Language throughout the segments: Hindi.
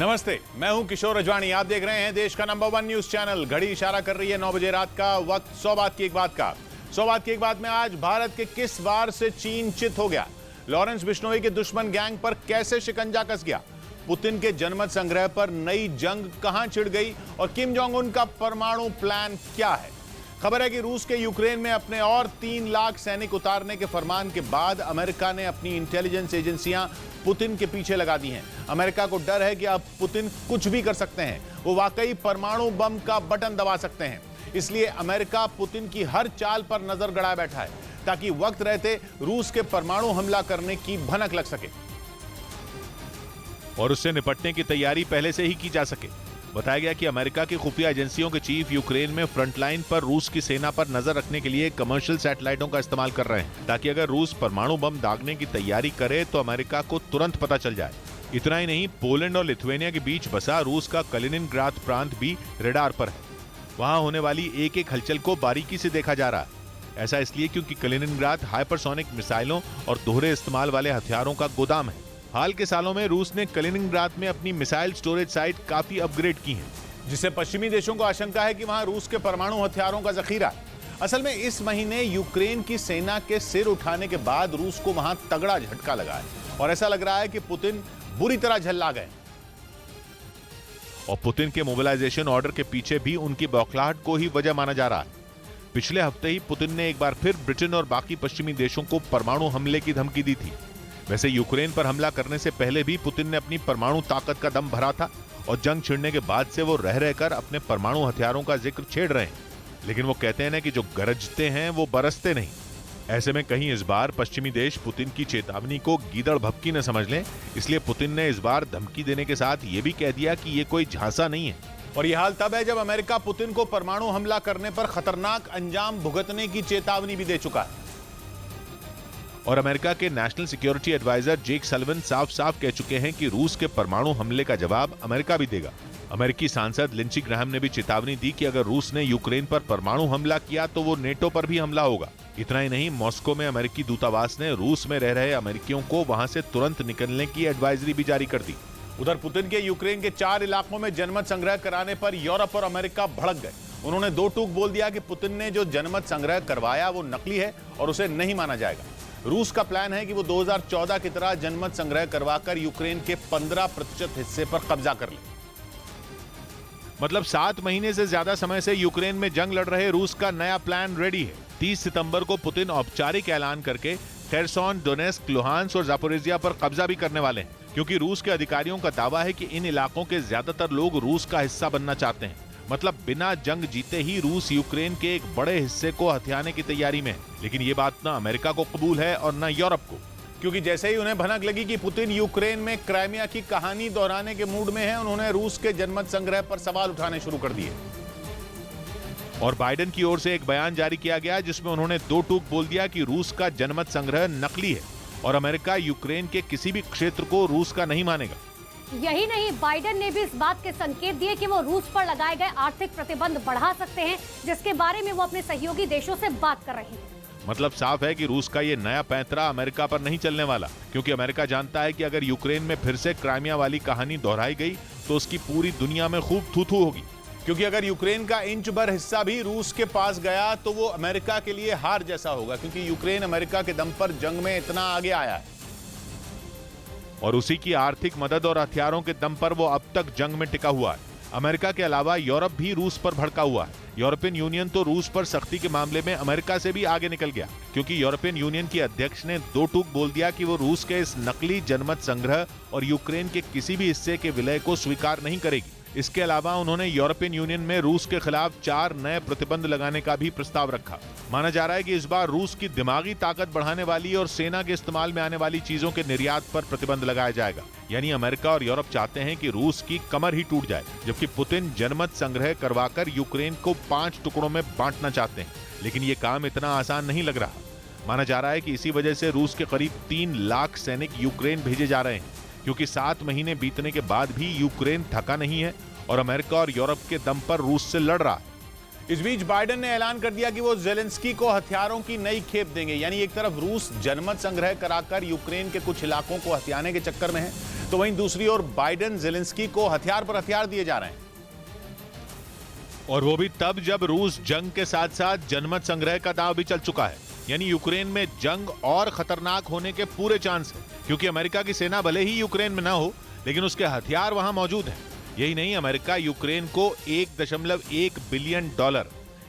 नमस्ते, मैं हूं किशोर रजवानी। आप देख रहे हैं देश का नंबर 1 न्यूज चैनल। घड़ी इशारा कर रही है 9 बजे रात का। वक्त 100 बात की एक बात का। 100 बात की एक बात में आज भारत के किस वार से चीन चित हो गया, लॉरेंस बिश्नोई के दुश्मन गैंग पर कैसे शिकंजा कस गया, पुतिन के जनमत संग्रह पर नई जंग कहां छिड़ गई और किम जोंग उन का परमाणु प्लान क्या है। खबर है कि रूस के यूक्रेन में अपने और 3 लाख सैनिक उतारने के फरमान के बाद अमेरिका ने अपनी इंटेलिजेंस एजेंसियां पुतिन के पीछे लगा दी हैं। अमेरिका को डर है कि अब पुतिन कुछ भी कर सकते हैं, वो वाकई परमाणु बम का बटन दबा सकते हैं। इसलिए अमेरिका पुतिन की हर चाल पर नजर गड़ाए बैठा है ताकि वक्त रहते रूस के परमाणु हमला करने की भनक लग सके और उससे निपटने की तैयारी पहले से ही की जा सके। बताया गया कि अमेरिका की खुफिया एजेंसियों के चीफ यूक्रेन में फ्रंटलाइन पर रूस की सेना पर नजर रखने के लिए कमर्शियल सैटेलाइटों का इस्तेमाल कर रहे हैं ताकि अगर रूस परमाणु बम दागने की तैयारी करे तो अमेरिका को तुरंत पता चल जाए। इतना ही नहीं, पोलैंड और लिथुआनिया के बीच बसा रूस का कलिनिनग्राद प्रांत भी रडार पर है। वहां होने वाली एक एक हलचल को बारीकी से देखा जा रहा है। ऐसा इसलिए क्योंकि कलिनिनग्राद हाइपरसोनिक मिसाइलों और दोहरे इस्तेमाल वाले हथियारों का गोदाम है। हाल के सालों में रूस ने कलिनिनग्राद में अपनी मिसाइल स्टोरेज साइट काफी अपग्रेड की है, जिससे पश्चिमी देशों को आशंका है कि वहां रूस के परमाणु हथियारों का जखीरा है। असल में इस महीने यूक्रेन की सेना के सिर उठाने के बाद रूस को वहां तगड़ा झटका लगा है और ऐसा लग रहा है कि पुतिन बुरी तरह झल्ला गए और पुतिन के मोबिलाइजेशन ऑर्डर के पीछे भी उनकी बौखलाहट को ही वजह माना जा रहा है। पिछले हफ्ते ही पुतिन ने एक बार फिर ब्रिटेन और बाकी पश्चिमी देशों को परमाणु हमले की धमकी दी थी। वैसे यूक्रेन पर हमला करने से पहले भी पुतिन ने अपनी परमाणु ताकत का दम भरा था और जंग छिड़ने के बाद से वो रह रहकर अपने परमाणु हथियारों का जिक्र छेड़ रहे हैं। लेकिन वो कहते हैं ना कि जो गरजते हैं वो बरसते नहीं। ऐसे में कहीं इस बार पश्चिमी देश पुतिन की चेतावनी को गीदड़ भभकी न समझ लें, इसलिए पुतिन ने इस बार धमकी देने के साथ ये भी कह दिया कि ये कोई झांसा नहीं है। और ये हाल तब है जब अमेरिका पुतिन को परमाणु हमला करने पर खतरनाक अंजाम भुगतने की चेतावनी भी दे चुका है। और अमेरिका के नेशनल सिक्योरिटी एडवाइजर जेक सल्लिवन साफ साफ कह चुके हैं कि रूस के परमाणु हमले का जवाब अमेरिका भी देगा। अमेरिकी सांसद लिंची ग्राहम ने भी चेतावनी दी कि अगर रूस ने यूक्रेन पर परमाणु हमला किया तो वो नेटो पर भी हमला होगा। इतना ही नहीं, मॉस्को में अमेरिकी दूतावास ने रूस में रह रहे अमेरिकियों को वहां से तुरंत निकलने की एडवाइजरी भी जारी कर दी। उधर पुतिन के यूक्रेन के 4 इलाकों में जनमत संग्रह कराने पर यूरोप और अमेरिका भड़क गए। उन्होंने 2 टूक बोल दिया कि पुतिन ने जो जनमत संग्रह करवाया वो नकली है और उसे नहीं माना जाएगा। रूस का प्लान है कि वो 2014 की तरह जनमत संग्रह करवाकर यूक्रेन के 15% हिस्से पर कब्जा कर ले। मतलब 7 महीने से ज्यादा समय से यूक्रेन में जंग लड़ रहे रूस का नया प्लान रेडी है। 30 सितंबर को पुतिन औपचारिक ऐलान करके खेरसोन, डोनेस्क, लुहांस्क और जापोरिजिया पर कब्जा भी करने वाले हैं, क्योंकि रूस के अधिकारियों का दावा है कि इन इलाकों के ज्यादातर लोग रूस का हिस्सा बनना चाहते हैं। मतलब बिना जंग जीते ही रूस यूक्रेन के एक बड़े हिस्से को हथियाने की तैयारी में है। लेकिन ये बात ना अमेरिका को कबूल है और ना यूरोप को, क्योंकि जैसे ही उन्हें भनक लगी कि पुतिन यूक्रेन में क्राइमिया की कहानी दोहराने के मूड में है, उन्होंने रूस के जनमत संग्रह पर सवाल उठाने शुरू कर दिए। और बाइडेन की ओर से एक बयान जारी किया गया जिसमें उन्होंने 2 टूक बोल दिया कि रूस का जनमत संग्रह नकली है और अमेरिका यूक्रेन के किसी भी क्षेत्र को रूस का नहीं मानेगा। यही नहीं, बाइडेन ने भी इस बात के संकेत दिए कि वो रूस पर लगाए गए आर्थिक प्रतिबंध बढ़ा सकते हैं, जिसके बारे में वो अपने सहयोगी देशों से बात कर रहे हैं। मतलब साफ है कि रूस का ये नया पैंतरा अमेरिका पर नहीं चलने वाला, क्योंकि अमेरिका जानता है कि अगर यूक्रेन में फिर से क्राइमिया वाली कहानी दोहराई गई तो उसकी पूरी दुनिया में खूब थू-थू होगी। क्योंकि अगर यूक्रेन का इंच भर हिस्सा भी रूस के पास गया तो वो अमेरिका के लिए हार जैसा होगा, क्योंकि यूक्रेन अमेरिका के दम पर जंग में इतना आगे आया है और उसी की आर्थिक मदद और हथियारों के दम पर वो अब तक जंग में टिका हुआ है। अमेरिका के अलावा यूरोप भी रूस पर भड़का हुआ है। यूरोपियन यूनियन तो रूस पर सख्ती के मामले में अमेरिका से भी आगे निकल गया, क्योंकि यूरोपियन यूनियन की अध्यक्ष ने 2 टूक बोल दिया कि वो रूस के इस नकली जनमत संग्रह और यूक्रेन के किसी भी हिस्से के विलय को स्वीकार नहीं करेगी। इसके अलावा उन्होंने यूरोपियन यूनियन में रूस के खिलाफ 4 नए प्रतिबंध लगाने का भी प्रस्ताव रखा। माना जा रहा है कि इस बार रूस की दिमागी ताकत बढ़ाने वाली और सेना के इस्तेमाल में आने वाली चीजों के निर्यात पर प्रतिबंध लगाया जाएगा। यानी अमेरिका और यूरोप चाहते हैं कि रूस की कमर ही टूट जाए, जबकि पुतिन जनमत संग्रह करवाकर यूक्रेन को 5 टुकड़ों में बांटना चाहते हैं। लेकिन ये काम इतना आसान नहीं लग रहा। माना जा रहा है कि इसी वजह से रूस के करीब 3 लाख सैनिक यूक्रेन भेजे जा रहे हैं, क्योंकि 7 महीने बीतने के बाद भी यूक्रेन थका नहीं है और अमेरिका और यूरोप के दम पर रूस से लड़ रहा है। इस बीच बाइडेन ने ऐलान कर दिया कि वो जेलेंस्की को हथियारों की नई खेप देंगे। यानी एक तरफ रूस जनमत संग्रह कराकर यूक्रेन के कुछ इलाकों को हथियाने के चक्कर में है, तो वहीं दूसरी ओर बाइडेन ज़ेलेंस्की को हथियार पर हथियार दिए जा रहे हैं। और वो भी तब जब रूस जंग के साथ साथ जनमत संग्रह का दांव भी चल चुका है। यानी यूक्रेन में जंग और खतरनाक होने के पूरे चांस है, क्योंकि अमेरिका की सेना भले ही यूक्रेन में ना हो, लेकिन उसके हथियार वहां मौजूद हैं। यही नहीं, अमेरिका यूक्रेन को $1.1 बिलियन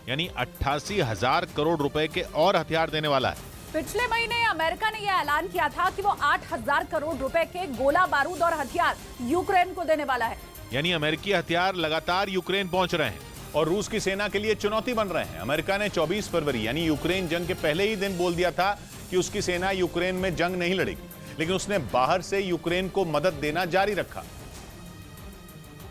यानी 88,000 करोड़ रुपए के और हथियार देने वाला है। पिछले महीने अमेरिका ने यह ऐलान किया था कि वो 8,000 करोड़ रुपए के गोला बारूद और हथियार यूक्रेन को देने वाला है। यानी अमेरिकी हथियार लगातार यूक्रेन पहुंच रहे हैं और रूस की सेना के लिए चुनौती बन रहे हैं। अमेरिका ने 24 फरवरी यानी यूक्रेन जंग के पहले ही दिन बोल दिया था कि उसकी सेना यूक्रेन में जंग नहीं लड़ेगी, लेकिन उसने बाहर से यूक्रेन को मदद देना जारी रखा।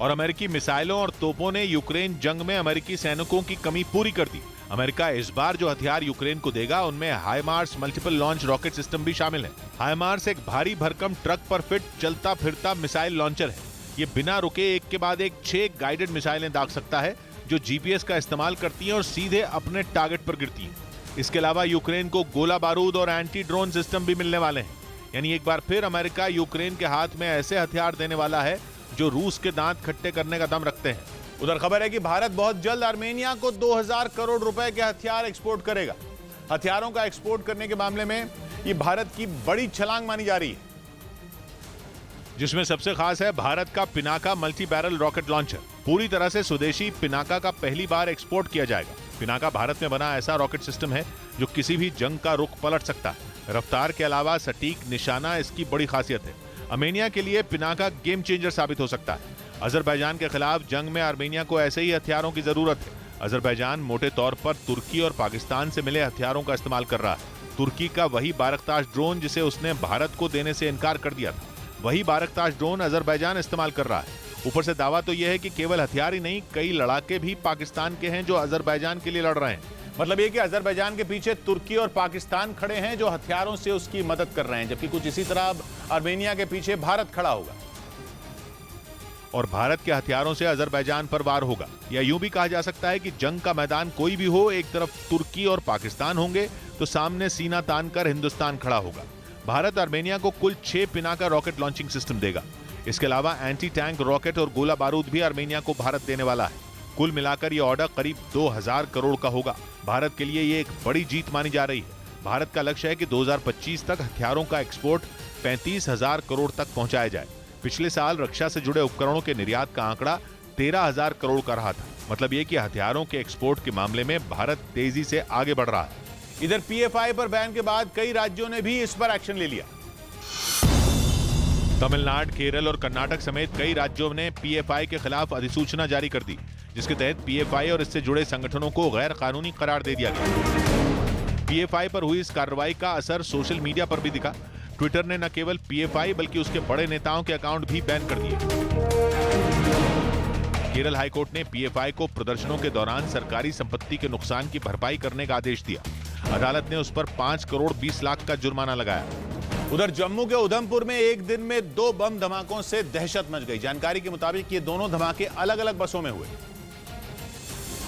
और अमेरिकी मिसाइलों और तोपों ने यूक्रेन जंग में अमेरिकी सैनिकों की कमी पूरी कर दी। अमेरिका इस बार जो हथियार यूक्रेन को देगा उनमें हाइमार्स मल्टीपल लॉन्च रॉकेट सिस्टम भी शामिल है। हाइमार्स एक भारी भरकम ट्रक पर फिट चलता फिरता मिसाइल लॉन्चर है। ये बिना रुके एक के बाद एक 6 गाइडेड मिसाइलें दाग सकता है, जो जीपीएस का इस्तेमाल करती हैं और सीधे अपने टारगेट पर गिरती हैं। इसके अलावा यूक्रेन को गोला बारूद और एंटी ड्रोन सिस्टम भी मिलने वाले हैं। यानी एक बार फिर अमेरिका यूक्रेन के हाथ में ऐसे हथियार देने वाला है जो रूस के दांत खट्टे करने का दम रखते हैं। उधर खबर है कि भारत बहुत जल्द आर्मेनिया को 2,000 करोड़ रुपए के हथियार एक्सपोर्ट करेगा। हथियारों का एक्सपोर्ट करने के मामले में ये भारत की बड़ी छलांग मानी जा रही है, जिसमें सबसे खास है भारत का Pinaka multi barrel rocket launcher. पूरी तरह से स्वदेशी पिनाका का पहली बार एक्सपोर्ट किया जाएगा। पिनाका भारत में बना ऐसा रॉकेट सिस्टम है जो किसी भी जंग का रुख पलट सकता है। रफ्तार के अलावा सटीक निशाना इसकी बड़ी खासियत है। आर्मेनिया के लिए पिनाका गेम चेंजर साबित हो सकता है। अजरबैजान के खिलाफ जंग में आर्मेनिया को ऐसे ही हथियारों की जरूरत है। अजरबैजान मोटे तौर पर तुर्की और पाकिस्तान से मिले हथियारों का इस्तेमाल कर रहा है। तुर्की का वही बारकताश ड्रोन जिसे उसने भारत को देने से इनकार कर दिया था, वही बारकताश ड्रोन अजरबैजान इस्तेमाल कर रहा है। ऊपर से दावा तो यह है कि केवल हथियार ही नहीं, कई लड़ाके भी पाकिस्तान के हैं जो अजरबैजान के लिए लड़ रहे हैं। मतलब ये कि अजरबैजान के पीछे तुर्की और पाकिस्तान खड़े हैं जो हथियारों से उसकी मदद कर रहे हैं, जबकि कुछ इसी तरह अब आर्मेनिया के पीछे भारत खड़ा होगा और भारत के हथियारों से अजरबैजान पर वार होगा। या यूं भी कहा जा सकता है कि जंग का मैदान कोई भी हो, एक तरफ तुर्की और पाकिस्तान होंगे तो सामने सीना तानकर हिंदुस्तान खड़ा होगा। भारत आर्मेनिया को कुल 6 पिनाका रॉकेट लॉन्चिंग सिस्टम देगा। इसके अलावा एंटी टैंक रॉकेट और गोला बारूद भी आर्मेनिया को भारत देने वाला है। कुल मिलाकर यह ऑर्डर करीब 2,000 करोड़ का होगा। भारत के लिए ये एक बड़ी जीत मानी जा रही है। भारत का लक्ष्य है कि 2025 तक हथियारों का एक्सपोर्ट 35,000 करोड़ तक पहुंचाया जाए। पिछले साल रक्षा से जुड़े उपकरणों के निर्यात का आंकड़ा 13,000 करोड़ का रहा था। मतलब ये कि हथियारों के एक्सपोर्ट के मामले में भारत तेजी से आगे बढ़ रहा है। इधर पीएफआई पर बैन के बाद कई राज्यों ने भी इस पर एक्शन ले लिया। तमिलनाडु, केरल और कर्नाटक समेत कई राज्यों ने पीएफआई के खिलाफ अधिसूचना जारी कर दी, जिसके तहत पीएफआई और इससे जुड़े संगठनों को गैर कानूनी करार दे दिया गया। पीएफआई पर हुई इस कार्रवाई का असर सोशल मीडिया पर भी दिखा। ट्विटर ने न केवल पीएफआई बल्कि उसके बड़े नेताओं के अकाउंट भी बैन कर दिए। केरल हाईकोर्ट ने पीएफआई को प्रदर्शनों के दौरान सरकारी संपत्ति के नुकसान की भरपाई करने का आदेश दिया। अदालत ने उस पर 5 करोड़ 20 लाख का जुर्माना लगाया। उधर जम्मू के उधमपुर में एक दिन में 2 बम धमाकों से दहशत मच गई। जानकारी के मुताबिक ये दोनों धमाके अलग अलग बसों में हुए,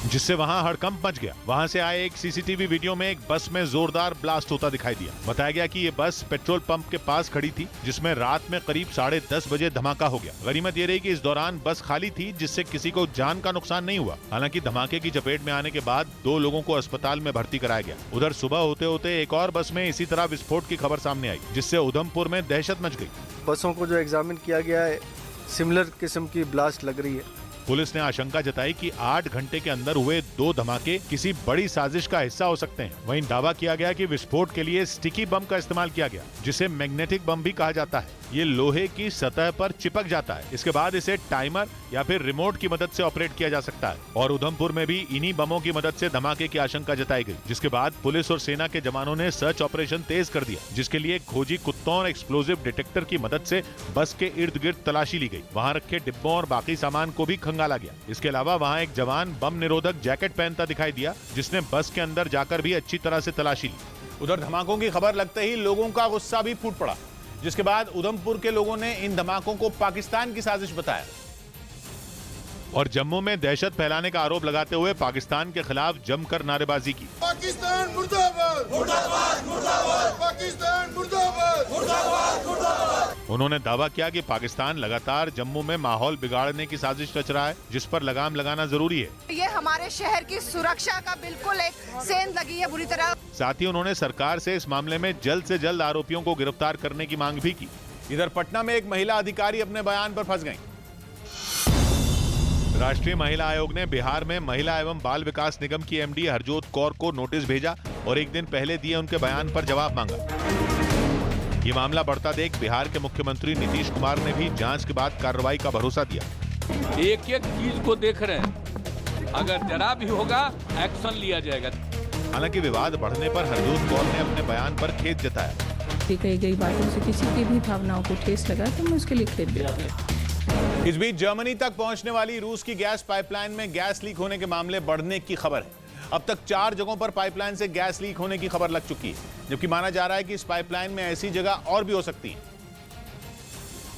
जिससे वहां हड़कंप मच गया। वहां से आए एक सीसीटीवी वीडियो में एक बस में जोरदार ब्लास्ट होता दिखाई दिया। बताया गया कि ये बस पेट्रोल पंप के पास खड़ी थी, जिसमें रात में करीब 10:30 बजे धमाका हो गया। गनीमत ये रही कि इस दौरान बस खाली थी, जिससे किसी को जान का नुकसान नहीं हुआ। हालांकि धमाके की चपेट में आने के बाद 2 लोगों को अस्पताल में भर्ती कराया गया। उधर सुबह होते होते एक और बस में इसी तरह विस्फोट की खबर सामने आई, जिससे उधमपुर में दहशत मच गई। बसों को जो एग्जामिन किया गया है, सिमिलर किस्म की ब्लास्ट लग रही है। पुलिस ने आशंका जताई कि 8 घंटे के अंदर हुए 2 धमाके किसी बड़ी साजिश का हिस्सा हो सकते हैं। वहीं दावा किया गया कि विस्फोट के लिए स्टिकी बम का इस्तेमाल किया गया, जिसे मैग्नेटिक बम भी कहा जाता है। ये लोहे की सतह पर चिपक जाता है। इसके बाद इसे टाइमर या फिर रिमोट की मदद से ऑपरेट किया जा सकता है। और उधमपुर में भी इन्हीं बमों की मदद से धमाके की आशंका जताई गई, जिसके बाद पुलिस और सेना के जवानों ने सर्च ऑपरेशन तेज कर दिया, जिसके लिए खोजी कुत्तों और एक्सप्लोजिव डिटेक्टर की मदद से बस के इर्द गिर्द तलाशी ली गई। वहाँ रखे डिब्बों और बाकी सामान को भी खंगाला गया। इसके अलावा वहाँ एक जवान बम निरोधक जैकेट पहनता दिखाई दिया, जिसने बस के अंदर जाकर भी अच्छी तरह से तलाशी ली। उधर धमाकों की खबर लगते ही लोगों का गुस्सा भी फूट पड़ा, जिसके बाद उधमपुर के लोगों ने इन धमाकों को पाकिस्तान की साजिश बताया। और जम्मू में दहशत फैलाने का आरोप लगाते हुए पाकिस्तान के खिलाफ जमकर नारेबाजी की। पाकिस्तान मुर्दाबाद, मुर्दाबाद, मुर्दाबाद, पाकिस्तान मुर्दाबाद, मुर्दाबाद, मुर्दाबाद। उन्होंने दावा किया कि पाकिस्तान लगातार जम्मू में माहौल बिगाड़ने की साजिश रच रहा है, जिस पर लगाम लगाना जरूरी है। ये हमारे शहर की सुरक्षा का बिल्कुल एक सेंध लगी है बुरी तरह। साथ ही उन्होंने सरकार से इस मामले में जल्द से जल्द आरोपियों को गिरफ्तार करने की मांग भी की। इधर पटना में एक महिला अधिकारी अपने बयान पर फंस गईं। राष्ट्रीय महिला आयोग ने बिहार में महिला एवं बाल विकास निगम की एमडी हरजोत कौर को नोटिस भेजा और एक दिन पहले दिए उनके बयान पर जवाब मांगा। ये मामला बढ़ता देख बिहार के मुख्यमंत्री नीतीश कुमार ने भी जांच के बाद कार्रवाई का भरोसा दिया। एक एक चीज को देख रहे हैं, अगर जरा भी होगा एक्शन लिया जाएगा। हालांकि विवाद बढ़ने पर हरजोत कौर ने अपने बयान पर खेद जताया। कही गई बातों से किसी की भी भावनाओं को ठेस लगा तो मैं उसके लिए खेद व्यक्त करती हूं। इस बीच जर्मनी तक पहुंचने वाली रूस की गैस पाइपलाइन में गैस लीक होने के मामले बढ़ने की खबर है। अब तक 4 जगहों पर पाइपलाइन से गैस लीक होने की खबर लग चुकी है, जबकि माना जा रहा है कि इस पाइपलाइन में ऐसी जगह और भी हो सकती है।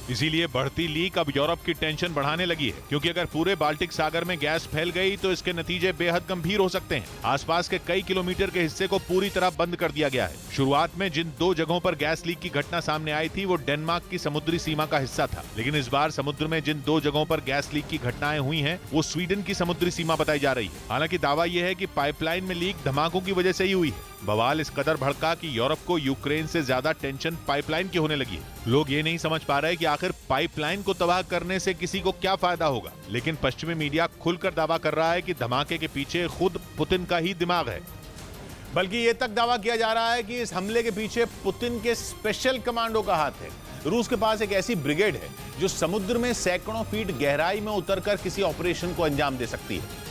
इसीलिए बढ़ती लीक अब यूरोप की टेंशन बढ़ाने लगी है, क्योंकि अगर पूरे बाल्टिक सागर में गैस फैल गई तो इसके नतीजे बेहद गंभीर हो सकते हैं। आसपास के कई किलोमीटर के हिस्से को पूरी तरह बंद कर दिया गया है। शुरुआत में जिन 2 जगहों पर गैस लीक की घटना सामने आई थी वो डेनमार्क की समुद्री सीमा का हिस्सा था, लेकिन इस बार समुद्र में जिन 2 जगहों पर गैस लीक की घटनाएं हुई हैं वो स्वीडन की समुद्री सीमा बताई जा रही है। हालांकि दावा यह है कि पाइपलाइन में लीक धमाकों की वजह से ही हुई है। बवाल इस कदर भड़का कि यूरोप को यूक्रेन से ज्यादा टेंशन पाइपलाइन की होने लगी है। लोग ये नहीं समझ पा रहे कि आखिर पाइपलाइन को तबाह करने से किसी को क्या फायदा होगा, लेकिन पश्चिमी मीडिया खुलकर दावा कर रहा है कि धमाके के पीछे खुद पुतिन का ही दिमाग है। बल्कि ये तक दावा किया जा रहा है कि इस हमले के पीछे पुतिन के स्पेशल कमांडो का हाथ है। रूस के पास एक ऐसी ब्रिगेड है जो समुद्र में सैकड़ों फीट गहराई में उतरकर किसी ऑपरेशन को अंजाम दे सकती है,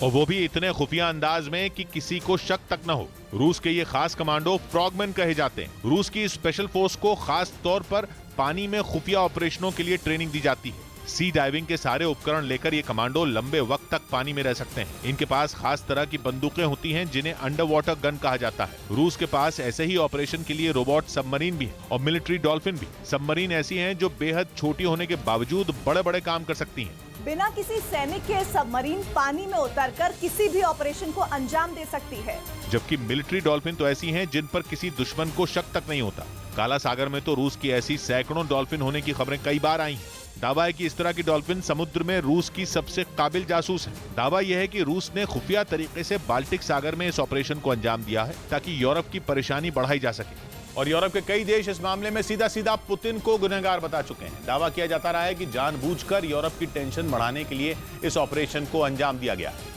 और वो भी इतने खुफिया अंदाज में कि किसी को शक तक न हो। रूस के ये खास कमांडो फ्रॉगमैन कहे जाते हैं। रूस की स्पेशल फोर्स को खास तौर पर पानी में खुफिया ऑपरेशनों के लिए ट्रेनिंग दी जाती है। सी डाइविंग के सारे उपकरण लेकर ये कमांडो लंबे वक्त तक पानी में रह सकते हैं। इनके पास खास तरह की बंदूकें होती हैं जिन्हें अंडर वाटर गन कहा जाता है। रूस के पास ऐसे ही ऑपरेशन के लिए रोबोट सबमरीन भी है और मिलिट्री डॉल्फिन भी। सबमरीन ऐसी हैं जो बेहद छोटी होने के बावजूद बड़े बड़े काम कर सकती हैं। बिना किसी सैनिक के सबमरीन पानी में उतरकर किसी भी ऑपरेशन को अंजाम दे सकती है, जबकि मिलिट्री डॉल्फिन तो ऐसी हैं जिन पर किसी दुश्मन को शक तक नहीं होता। काला सागर में तो रूस की ऐसी सैकड़ों डॉल्फिन होने की खबरें कई बार आई हैं। दावा है कि इस तरह की डॉल्फिन समुद्र में रूस की सबसे काबिल जासूस है। दावा यह है कि रूस ने खुफिया तरीके से बाल्टिक सागर में इस ऑपरेशन को अंजाम दिया है ताकि यूरोप की परेशानी बढ़ाई जा सके। और यूरोप के कई देश इस मामले में सीधा सीधा पुतिन को गुनहगार बता चुके हैं। दावा किया जाता रहा है कि जानबूझकर यूरोप की टेंशन बढ़ाने के लिए इस ऑपरेशन को अंजाम दिया गया है।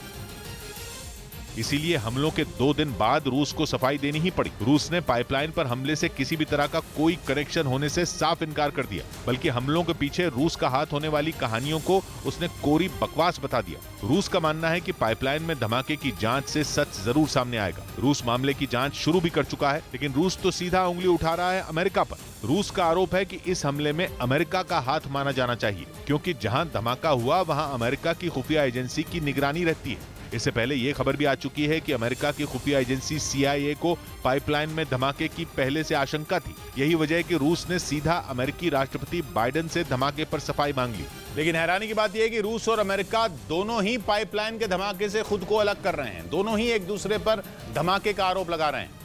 इसीलिए हमलों के 2 दिन बाद रूस को सफाई देनी ही पड़ी। रूस ने पाइपलाइन पर हमले से किसी भी तरह का कोई कनेक्शन होने से साफ इनकार कर दिया, बल्कि हमलों के पीछे रूस का हाथ होने वाली कहानियों को उसने कोरी बकवास बता दिया। रूस का मानना है कि पाइपलाइन में धमाके की जांच से सच जरूर सामने आएगा। रूस मामले की जांच शुरू भी कर चुका है, लेकिन रूस तो सीधा उंगली उठा रहा है अमेरिका पर। रूस का आरोप है कि इस हमले में अमेरिका का हाथ माना जाना चाहिए, क्योंकि जहां धमाका हुआ वहां अमेरिका की खुफिया एजेंसी की निगरानी रहती है। इससे पहले यह खबर भी आ चुकी है कि अमेरिका की खुफिया एजेंसी CIA को पाइपलाइन में धमाके की पहले से आशंका थी। यही वजह है कि रूस ने सीधा अमेरिकी राष्ट्रपति बाइडेन से धमाके पर सफाई मांग ली। लेकिन हैरानी की बात यह है कि रूस और अमेरिका दोनों ही पाइपलाइन के धमाके से खुद को अलग कर रहे हैं। दोनों ही एक दूसरे पर धमाके का आरोप लगा रहे हैं।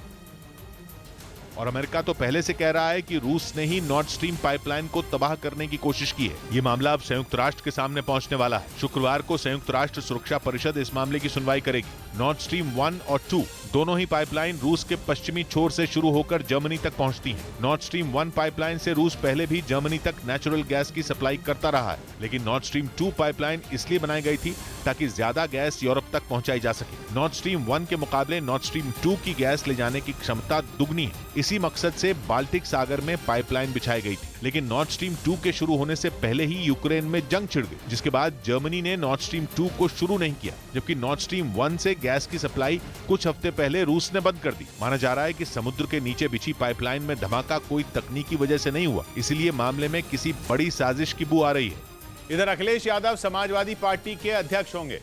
और अमेरिका तो पहले से कह रहा है कि रूस ने ही नॉर्थ स्ट्रीम पाइपलाइन को तबाह करने की कोशिश की है। ये मामला अब संयुक्त राष्ट्र के सामने पहुंचने वाला है। शुक्रवार को संयुक्त राष्ट्र सुरक्षा परिषद इस मामले की सुनवाई करेगी। नॉर्थ स्ट्रीम 1 और 2 दोनों ही पाइपलाइन रूस के पश्चिमी छोर से शुरू होकर जर्मनी तक पहुंचती हैं। नॉर्थ स्ट्रीम 1 पाइपलाइन से रूस पहले भी जर्मनी तक नेचुरल गैस की सप्लाई करता रहा है, लेकिन नॉर्थ स्ट्रीम 2 पाइपलाइन इसलिए बनाई गई थी ताकि ज्यादा गैस यूरोप तक पहुंचाई जा सके। नॉर्थ स्ट्रीम 1 के मुकाबले नॉर्थ स्ट्रीम 2 की गैस ले जाने की क्षमता दुगनी है। इसी मकसद से बाल्टिक सागर में पाइपलाइन बिछाई गई थी, लेकिन नॉर्थ स्ट्रीम 2 के शुरू होने से पहले ही यूक्रेन में जंग छिड़ गई, जिसके बाद जर्मनी ने नॉर्थ स्ट्रीम 2 को शुरू नहीं किया, जबकि नॉर्थ स्ट्रीम 1 से गैस की सप्लाई कुछ हफ्ते पहले रूस ने बंद कर दी। माना जा रहा है कि समुद्र के नीचे बिछी पाइपलाइन में धमाका कोई तकनीकी वजह से नहीं हुआ, इसलिए मामले में किसी बड़ी साजिश की बू आ रही है। इधर अखिलेश यादव समाजवादी पार्टी के अध्यक्ष होंगे।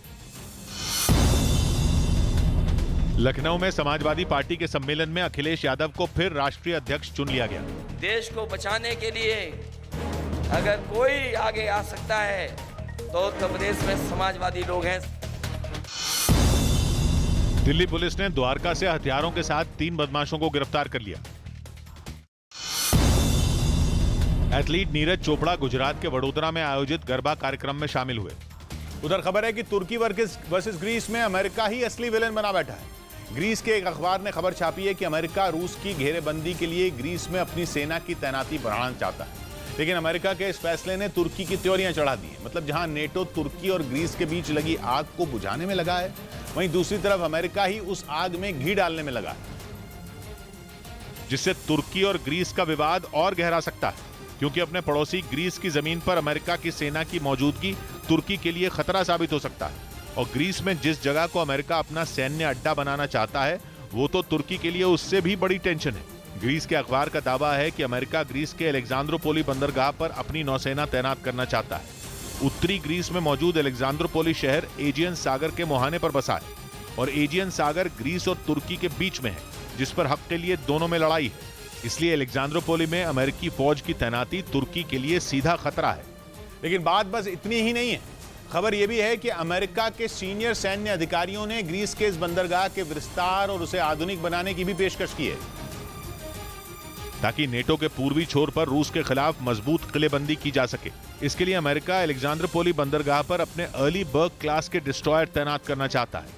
लखनऊ में समाजवादी पार्टी के सम्मेलन में अखिलेश यादव को फिर राष्ट्रीय अध्यक्ष चुन लिया गया। देश को बचाने के लिए अगर कोई आगे आ सकता है तो उत्तर प्रदेश में समाजवादी लोग हैं। दिल्ली पुलिस ने द्वारका से हथियारों के साथ 3 बदमाशों को गिरफ्तार कर लिया। एथलीट नीरज चोपड़ा गुजरात के वडोदरा में आयोजित गरबा कार्यक्रम में शामिल हुए। उधर खबर है कि तुर्की वर्सेस ग्रीस में अमेरिका ही असली विलेन बना बैठा है। ग्रीस के एक अखबार ने खबर छापी है कि अमेरिका रूस की घेरेबंदी के लिए ग्रीस में अपनी सेना की तैनाती बढ़ाना चाहता है, लेकिन अमेरिका के इस फैसले ने तुर्की की त्योरियां चढ़ा दी हैं। मतलब जहां नेटो तुर्की और ग्रीस के बीच लगी आग को बुझाने में लगा है, वहीं दूसरी तरफ अमेरिका ही उस आग में घी डालने में लगा है, जिससे तुर्की और ग्रीस का विवाद और गहरा सकता है, क्योंकि अपने पड़ोसी ग्रीस की जमीन पर अमेरिका की सेना की मौजूदगी तुर्की के लिए खतरा साबित हो सकता है। और ग्रीस में जिस जगह को अमेरिका अपना सैन्य अड्डा बनाना चाहता है, वो तो तुर्की के लिए उससे भी बड़ी टेंशन है। ग्रीस के अखबार का दावा है कि अमेरिका ग्रीस के अलेक्जेंड्रोपोली बंदरगाह पर अपनी नौसेना तैनात करना चाहता है। उत्तरी ग्रीस में मौजूद अलेक्जेंड्रोपोली शहर एजियन सागर के मुहाने पर बसा है, और एजियन सागर ग्रीस और तुर्की के बीच में है, जिस पर हक के लिए दोनों में लड़ाई है। इसलिए अलेक्जेंड्रोपोली में अमेरिकी फौज की तैनाती तुर्की के लिए सीधा खतरा है। लेकिन बात बस इतनी ही नहीं है। खबर यह भी है कि अमेरिका के सीनियर सैन्य अधिकारियों ने ग्रीस के इस बंदरगाह के विस्तार और उसे आधुनिक बनाने की भी पेशकश की है, ताकि नेटो के पूर्वी छोर पर रूस के खिलाफ मजबूत किलेबंदी की जा सके। इसके लिए अमेरिका अलेक्जेंड्रोपोली बंदरगाह पर अपने अर्ली बर्ग क्लास के डिस्ट्रॉयर तैनात करना चाहता है।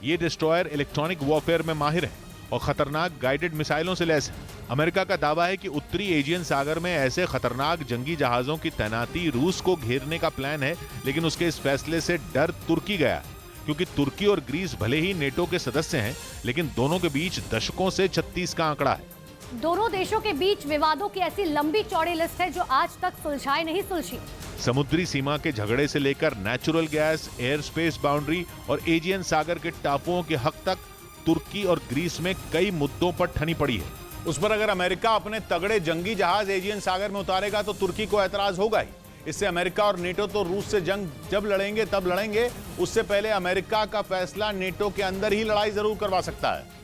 ये डिस्ट्रॉयर इलेक्ट्रॉनिक वॉरफेयर में माहिर है और खतरनाक गाइडेड मिसाइलों से लैस है। अमेरिका का दावा है कि उत्तरी एजियन सागर में ऐसे खतरनाक जंगी जहाजों की तैनाती रूस को घेरने का प्लान है, लेकिन उसके इस फैसले से डर तुर्की गया है, क्योंकि तुर्की और ग्रीस भले ही नेटो के सदस्य हैं, लेकिन दोनों के बीच दशकों से 36 का आंकड़ा है। दोनों देशों के बीच विवादों की ऐसी लंबी चौड़ी लिस्ट है जो आज तक सुलझाई नहीं सुलझी। समुद्री सीमा के झगड़े से लेकर natural gas, air space boundary और एजियन सागर के टापुओं के हक तक तुर्की और ग्रीस में कई मुद्दों पर ठनी पड़ी है। उस पर अगर अमेरिका अपने तगड़े जंगी जहाज एजियन सागर में उतारेगा तो तुर्की को ऐतराज होगा ही। इससे अमेरिका और नेटो तो रूस से जंग जब लड़ेंगे तब लड़ेंगे, उससे पहले अमेरिका का फैसला नेटो के अंदर ही लड़ाई जरूर करवा सकता है।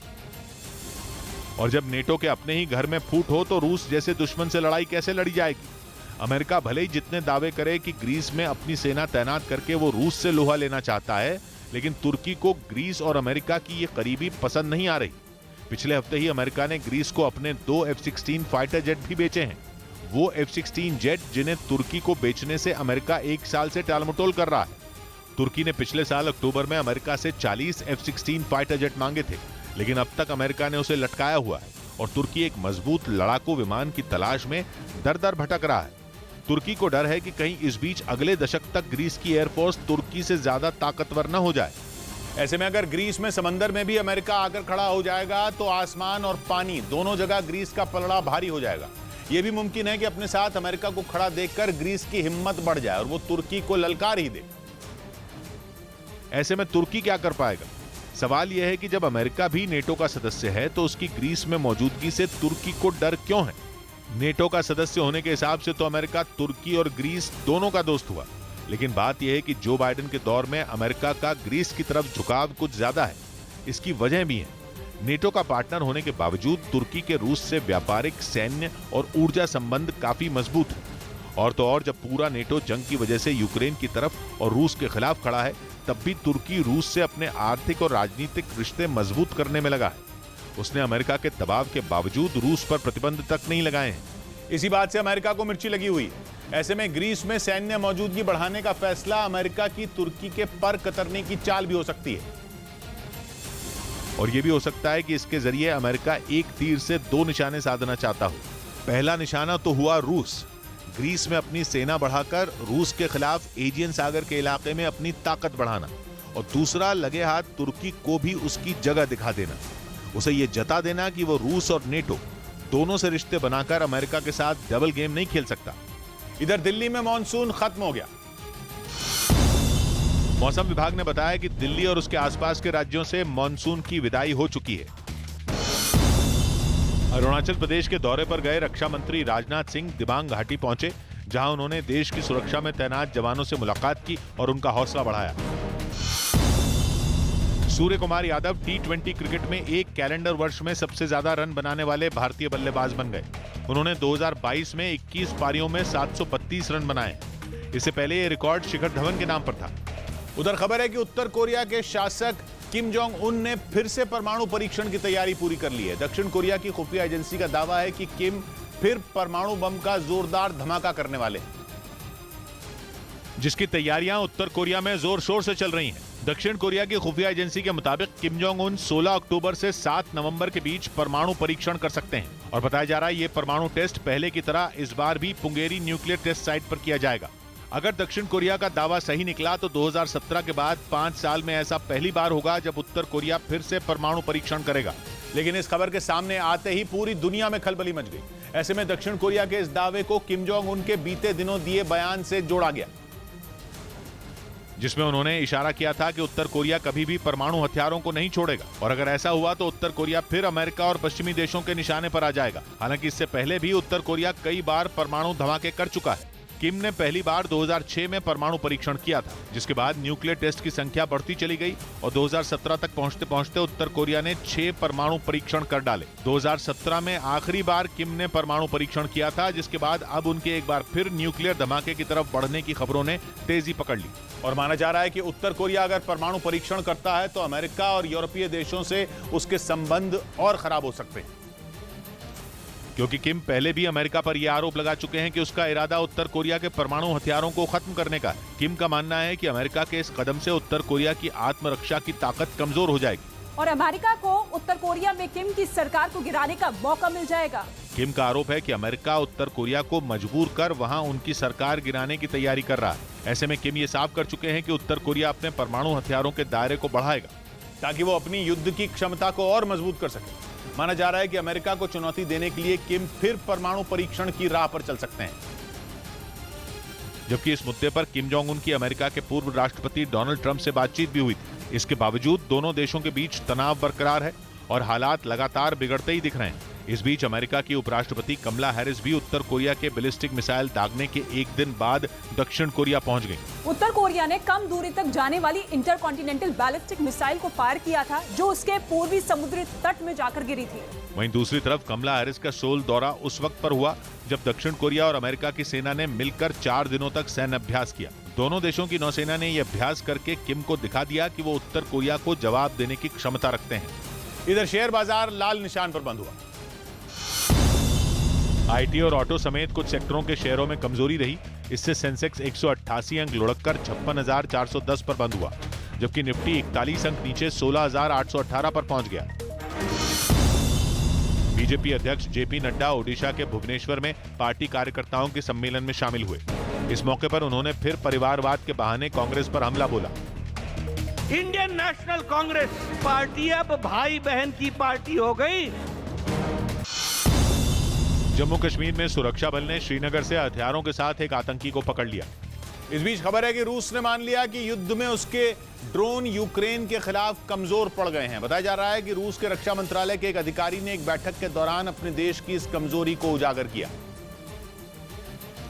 और जब नेटो के अपने ही घर में फूट हो तो रूस जैसे दुश्मन से लड़ाई कैसे लड़ी जाएगी। अमेरिका भले ही जितने दावे करे कि ग्रीस में अपनी सेना तैनात करके वो रूस से लोहा लेना चाहता है, लेकिन तुर्की को ग्रीस और अमेरिका की ये करीबी पसंद नहीं आ रही। पिछले हफ्ते ही अमेरिका ने ग्रीस को अपने 2 F-16 फाइटर जेट भी बेचे हैं। वो F-16 जेट जिन्हें तुर्की को बेचने से अमेरिका 1 साल से टालमटोल कर रहा है। तुर्की ने पिछले साल अक्टूबर में अमेरिका से 40 F-16 फाइटर जेट मांगे थे, लेकिन अब तक अमेरिका ने उसे लटकाया हुआ है और तुर्की एक मजबूत लड़ाकू विमान की तलाश में दर-दर भटक रहा है। तुर्की को डर है कि कहीं इस बीच अगले दशक तक ग्रीस की एयरफोर्स तुर्की से ज्यादा ताकतवर न हो जाए। ऐसे में अगर ग्रीस में समंदर में भी अमेरिका आकर खड़ा हो जाएगा तो आसमान और पानी दोनों जगह ग्रीस का पलड़ा भारी हो जाएगा। यह भी मुमकिन है कि अपने साथ अमेरिका को खड़ा देखकर ग्रीस की हिम्मत बढ़ जाए और वो तुर्की को ललकार ही दे। ऐसे में तुर्की क्या कर पाएगा? सवाल यह है कि जब अमेरिका भी नेटो का सदस्य है तो उसकी ग्रीस में मौजूदगी से तुर्की को डर क्यों है? नेटो का सदस्य होने के हिसाब से तो अमेरिका तुर्की और ग्रीस दोनों का दोस्त हुआ, लेकिन बात यह है कि जो बाइडेन के दौर में अमेरिका का ग्रीस की तरफ झुकाव कुछ ज्यादा है। इसकी वजह भी है। नेटो का पार्टनर होने के बावजूद तुर्की के रूस से व्यापारिक, सैन्य और ऊर्जा संबंध काफी मजबूत है। और तो और जब पूरा नेटो जंग की वजह से यूक्रेन की तरफ और रूस के खिलाफ खड़ा है, तब भी तुर्की रूस से अपने आर्थिक और राजनीतिक रिश्ते मजबूत करने में लगा है। उसने अमेरिका के दबाव के बावजूद रूस पर प्रतिबंध तक नहीं लगाए हैं। इसी बात से अमेरिका को मिर्ची लगी हुई है। ऐसे में ग्रीस में सैन्य मौजूदगी बढ़ाने का फैसला अमेरिका की तुर्की के पर कतरने की चाल भी हो सकती है। और यह भी हो सकता है कि इसके जरिए अमेरिका एक तीर से 2 निशाने साधना चाहता हो। पहला निशाना तो हुआ रूस, ग्रीस में अपनी सेना बढ़ाकर रूस के खिलाफ एजियन सागर के इलाके में अपनी ताकत बढ़ाना, और दूसरा लगे हाथ तुर्की को भी उसकी जगह दिखा देना, उसे यह जता देना कि वो रूस और नेटो दोनों से रिश्ते बनाकर अमेरिका के साथ डबल गेम नहीं खेल सकता। इधर दिल्ली में मानसून खत्म हो गया। मौसम विभाग ने बताया कि दिल्ली और उसके आसपास के राज्यों से मानसून की विदाई हो चुकी है। अरुणाचल प्रदेश के दौरे पर गए रक्षा मंत्री राजनाथ सिंह दिबांग घाटी पहुंचे, जहां उन्होंने देश की सुरक्षा में तैनात जवानों से मुलाकात की और उनका हौसला बढ़ाया। सूर्य कुमार यादव T20 क्रिकेट में एक कैलेंडर वर्ष में सबसे ज्यादा रन बनाने वाले भारतीय बल्लेबाज बन गए। उन्होंने 2022 में 21 पारियों में 732 रन बनाए। इससे पहले ये रिकॉर्ड शिखर धवन के नाम पर था। उधर खबर है कि उत्तर कोरिया के शासक किम जोंग उन ने फिर से परमाणु परीक्षण की तैयारी पूरी कर ली है। दक्षिण कोरिया की खुफिया एजेंसी का दावा है कि किम फिर परमाणु बम का जोरदार धमाका करने वाले हैं, जिसकी तैयारियां उत्तर कोरिया में जोर शोर से चल रही हैं। दक्षिण कोरिया की खुफिया एजेंसी के मुताबिक किम जोंग उन 16 अक्टूबर से 7 नवंबर के बीच परमाणु परीक्षण कर सकते हैं और बताया जा रहा है ये परमाणु टेस्ट पहले की तरह इस बार भी पुंगेरी न्यूक्लियर टेस्ट साइट पर किया जाएगा। अगर दक्षिण कोरिया का दावा सही निकला तो 2017 के बाद 5 साल में ऐसा पहली बार होगा जब उत्तर कोरिया फिर से परमाणु परीक्षण करेगा। लेकिन इस खबर के सामने आते ही पूरी दुनिया में खलबली मच गई। ऐसे में दक्षिण कोरिया के इस दावे को किम जोंग उन के बीते दिनों दिए बयान से जोड़ा गया, जिसमें उन्होंने इशारा किया था कि उत्तर कोरिया कभी भी परमाणु हथियारों को नहीं छोड़ेगा और अगर ऐसा हुआ तो उत्तर कोरिया फिर अमेरिका और पश्चिमी देशों के निशाने पर आ जाएगा। हालांकि इससे पहले भी उत्तर कोरिया कई बार परमाणु धमाके कर चुका है। किम ने पहली बार 2006 में परमाणु परीक्षण किया था, जिसके बाद न्यूक्लियर टेस्ट की संख्या बढ़ती चली गई और 2017 तक पहुंचते पहुंचते उत्तर कोरिया ने 6 परमाणु परीक्षण कर डाले। 2017 में आखिरी बार किम ने परमाणु परीक्षण किया था, जिसके बाद अब उनके एक बार फिर न्यूक्लियर धमाके की तरफ बढ़ने की खबरों ने तेजी पकड़ ली और माना जा रहा है कि उत्तर कोरिया अगर परमाणु परीक्षण करता है तो अमेरिका और यूरोपीय देशों से उसके संबंध और खराब हो सकते हैं, क्योंकि किम पहले भी अमेरिका पर यह आरोप लगा चुके हैं कि उसका इरादा उत्तर कोरिया के परमाणु हथियारों को खत्म करने का है। किम का मानना है कि अमेरिका के इस कदम से उत्तर कोरिया की आत्मरक्षा की ताकत कमजोर हो जाएगी और अमेरिका को उत्तर कोरिया में किम की सरकार को गिराने का मौका मिल जाएगा। किम का आरोप है कि अमेरिका उत्तर कोरिया को मजबूर कर वहां उनकी सरकार गिराने की तैयारी कर रहा है। ऐसे में किम ये साफ कर चुके हैं कि उत्तर कोरिया अपने परमाणु हथियारों के दायरे को बढ़ाएगा ताकि वो अपनी युद्ध की क्षमता को और मजबूत कर सके। माना जा रहा है कि अमेरिका को चुनौती देने के लिए किम फिर परमाणु परीक्षण की राह पर चल सकते हैं। जबकि इस मुद्दे पर किम जोंग उन की अमेरिका के पूर्व राष्ट्रपति डोनाल्ड ट्रंप से बातचीत भी हुई थी। इसके बावजूद दोनों देशों के बीच तनाव बरकरार है और हालात लगातार बिगड़ते ही दिख रहे हैं। इस बीच अमेरिका की उपराष्ट्रपति कमला हैरिस भी उत्तर कोरिया के बैलिस्टिक मिसाइल दागने के एक दिन बाद दक्षिण कोरिया पहुंच गई। उत्तर कोरिया ने कम दूरी तक जाने वाली इंटरकॉन्टिनेंटल बैलिस्टिक मिसाइल को फायर किया था, जो उसके पूर्वी समुद्री तट में जाकर गिरी थी। वहीं दूसरी तरफ कमला हैरिस का सोल दौरा उस वक्त पर हुआ जब दक्षिण कोरिया और अमेरिका की सेना ने मिलकर 4 दिनों तक सैन्य अभ्यास किया। दोनों देशों की नौसेना ने यह अभ्यास करके किम को दिखा दिया कि वो उत्तर कोरिया को जवाब देने की क्षमता रखते हैं। इधर शेयर बाजार लाल निशान पर बंद हुआ। आईटी और ऑटो समेत कुछ सेक्टरों के शेयरों में कमजोरी रही। इससे सेंसेक्स 188 अंक लुढ़ककर 56,410 पर बंद हुआ, जबकि निफ्टी 41 अंक नीचे 16,818 पर पहुंच गया। बीजेपी अध्यक्ष जेपी नड्डा ओडिशा के भुवनेश्वर में पार्टी कार्यकर्ताओं के सम्मेलन में शामिल हुए। इस मौके पर उन्होंने फिर परिवारवाद के बहाने कांग्रेस पर हमला बोला। इंडियन नेशनल कांग्रेस पार्टी अब भाई बहन की पार्टी हो गई। जम्मू कश्मीर में सुरक्षा बल ने श्रीनगर से हथियारों के साथ एक आतंकी को पकड़ लिया। इस बीच खबर है कि रूस ने मान लिया कि युद्ध में उसके ड्रोन यूक्रेन के खिलाफ कमजोर पड़ गए हैं। बताया जा रहा है कि रूस के रक्षा मंत्रालय के एक अधिकारी ने एक बैठक के दौरान अपने देश की इस कमजोरी को उजागर किया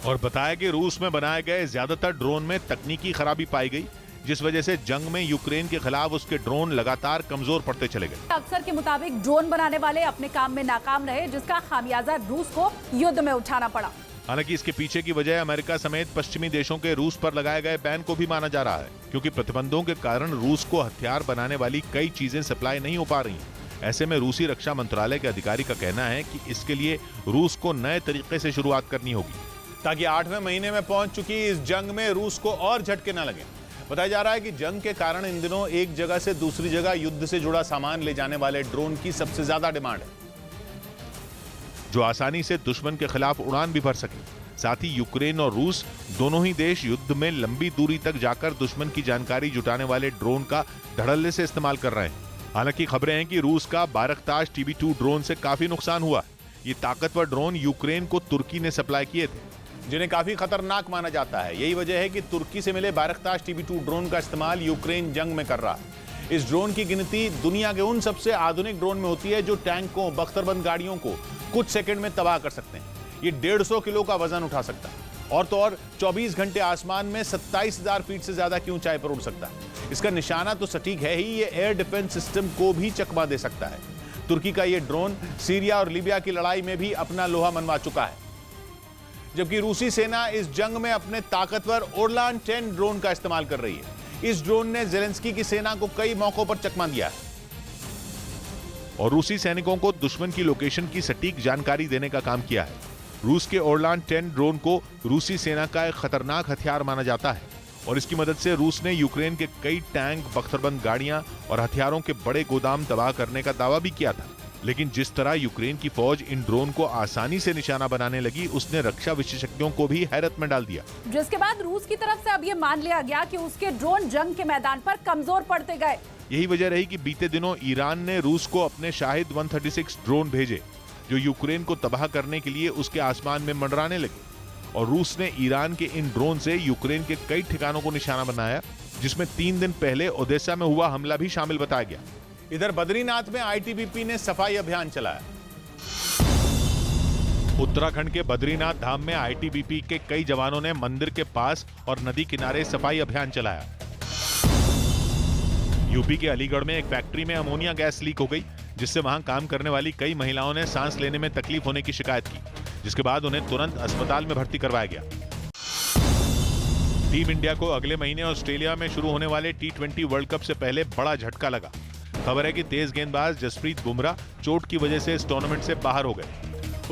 और बताया कि रूस में बनाए गए ज्यादातर ड्रोन में तकनीकी खराबी पाई गई, जिस वजह से जंग में यूक्रेन के खिलाफ उसके ड्रोन लगातार कमजोर पड़ते चले गए। अफसर के मुताबिक ड्रोन बनाने वाले अपने काम में नाकाम रहे, जिसका खामियाजा रूस को युद्ध में उठाना पड़ा। हालांकि इसके पीछे की वजह अमेरिका समेत पश्चिमी देशों के रूस पर लगाए गए बैन को भी माना जा रहा है, क्योंकि प्रतिबंधों के कारण रूस को हथियार बनाने वाली कई चीजें सप्लाई नहीं हो पा रही हैं। ऐसे में रूसी रक्षा मंत्रालय के अधिकारी का कहना है कि इसके लिए रूस को नए तरीके से शुरुआत करनी होगी, ताकि 8वें महीने में पहुंच चुकी इस जंग में रूस को और झटके न लगे। बताया जा रहा है कि जंग के कारण इन दिनों एक जगह से दूसरी जगह युद्ध से जुड़ा सामान ले जाने वाले ड्रोन की सबसे ज्यादा डिमांड है, जो आसानी से दुश्मन के खिलाफ उड़ान भी भर सके। साथ ही यूक्रेन और रूस दोनों ही देश युद्ध में लंबी दूरी तक जाकर दुश्मन की जानकारी जुटाने वाले ड्रोन का धड़ल्ले से इस्तेमाल कर रहे हैं। हालांकि खबरें हैं कि रूस का बारकताश TB2 ड्रोन से काफी नुकसान हुआ। ये ताकतवर ड्रोन यूक्रेन को तुर्की ने सप्लाई किए थे, जिन्हें काफी खतरनाक माना जाता है। यही वजह है कि तुर्की से मिले बारकताश TB2 ड्रोन का इस्तेमाल यूक्रेन जंग में कर रहा है। इस ड्रोन की गिनती दुनिया के उन सबसे आधुनिक ड्रोन में होती है जो टैंकों, बख्तरबंद गाड़ियों को कुछ सेकंड में तबाह कर सकते हैं। ये 150 किलो का वजन उठा सकता है और तो और 24 घंटे आसमान में 27,000 फीट से ज्यादा की ऊंचाई पर उड़ सकता है। इसका निशाना तो सटीक है ही, ये एयर डिफेंस सिस्टम को भी चकमा दे सकता है। तुर्की का ये ड्रोन सीरिया और लीबिया की लड़ाई में भी अपना लोहा मनवा चुका है। जबकि रूसी सेना इस जंग में अपने ताकतवर ओरलान 10 ड्रोन का इस्तेमाल कर रही है। इस ड्रोन ने ज़ेलेंस्की की सेना को कई मौकों पर चकमा दिया है और रूसी सैनिकों को दुश्मन की लोकेशन की सटीक जानकारी देने का काम किया है। रूस के ओरलान 10 ड्रोन को रूसी सेना का एक खतरनाक हथियार माना जाता है और इसकी मदद से रूस ने यूक्रेन के कई टैंक, बख्तरबंद गाड़ियां और हथियारों के बड़े गोदाम तबाह करने का दावा भी किया था। लेकिन जिस तरह यूक्रेन की फौज इन ड्रोन को आसानी से निशाना बनाने लगी, उसने रक्षा विशेषज्ञों को भी हैरत में डाल दिया। जिसके बाद रूस की तरफ से अब ये मान लिया गया कि उसके ड्रोन जंग के मैदान पर कमजोर पड़ते गए। यही वजह रही कि बीते दिनों ईरान ने रूस को अपने शाहिद 136 ड्रोन भेजे, जो यूक्रेन को तबाह करने के लिए उसके आसमान में मंडराने लगे। और रूस ने ईरान के इन ड्रोन से यूक्रेन के कई ठिकानों को निशाना बनाया, जिसमें 3 दिन पहले ओडेसा में हुआ हमला भी शामिल बताया गया। इधर बद्रीनाथ में आईटीबीपी ने सफाई अभियान चलाया। उत्तराखंड के बद्रीनाथ धाम में आईटीबीपी के कई जवानों ने मंदिर के पास और नदी किनारे सफाई अभियान चलाया। यूपी के अलीगढ़ में एक फैक्ट्री में अमोनिया गैस लीक हो गई, जिससे वहां काम करने वाली कई महिलाओं ने सांस लेने में तकलीफ होने की शिकायत की, जिसके बाद उन्हें तुरंत अस्पताल में भर्ती करवाया गया। टीम इंडिया को अगले महीने ऑस्ट्रेलिया में शुरू होने वाले T20 वर्ल्ड कप से पहले बड़ा झटका लगा। खबर है कि तेज गेंदबाज जसप्रीत बुमराह चोट की वजह से इस टूर्नामेंट से बाहर हो गए।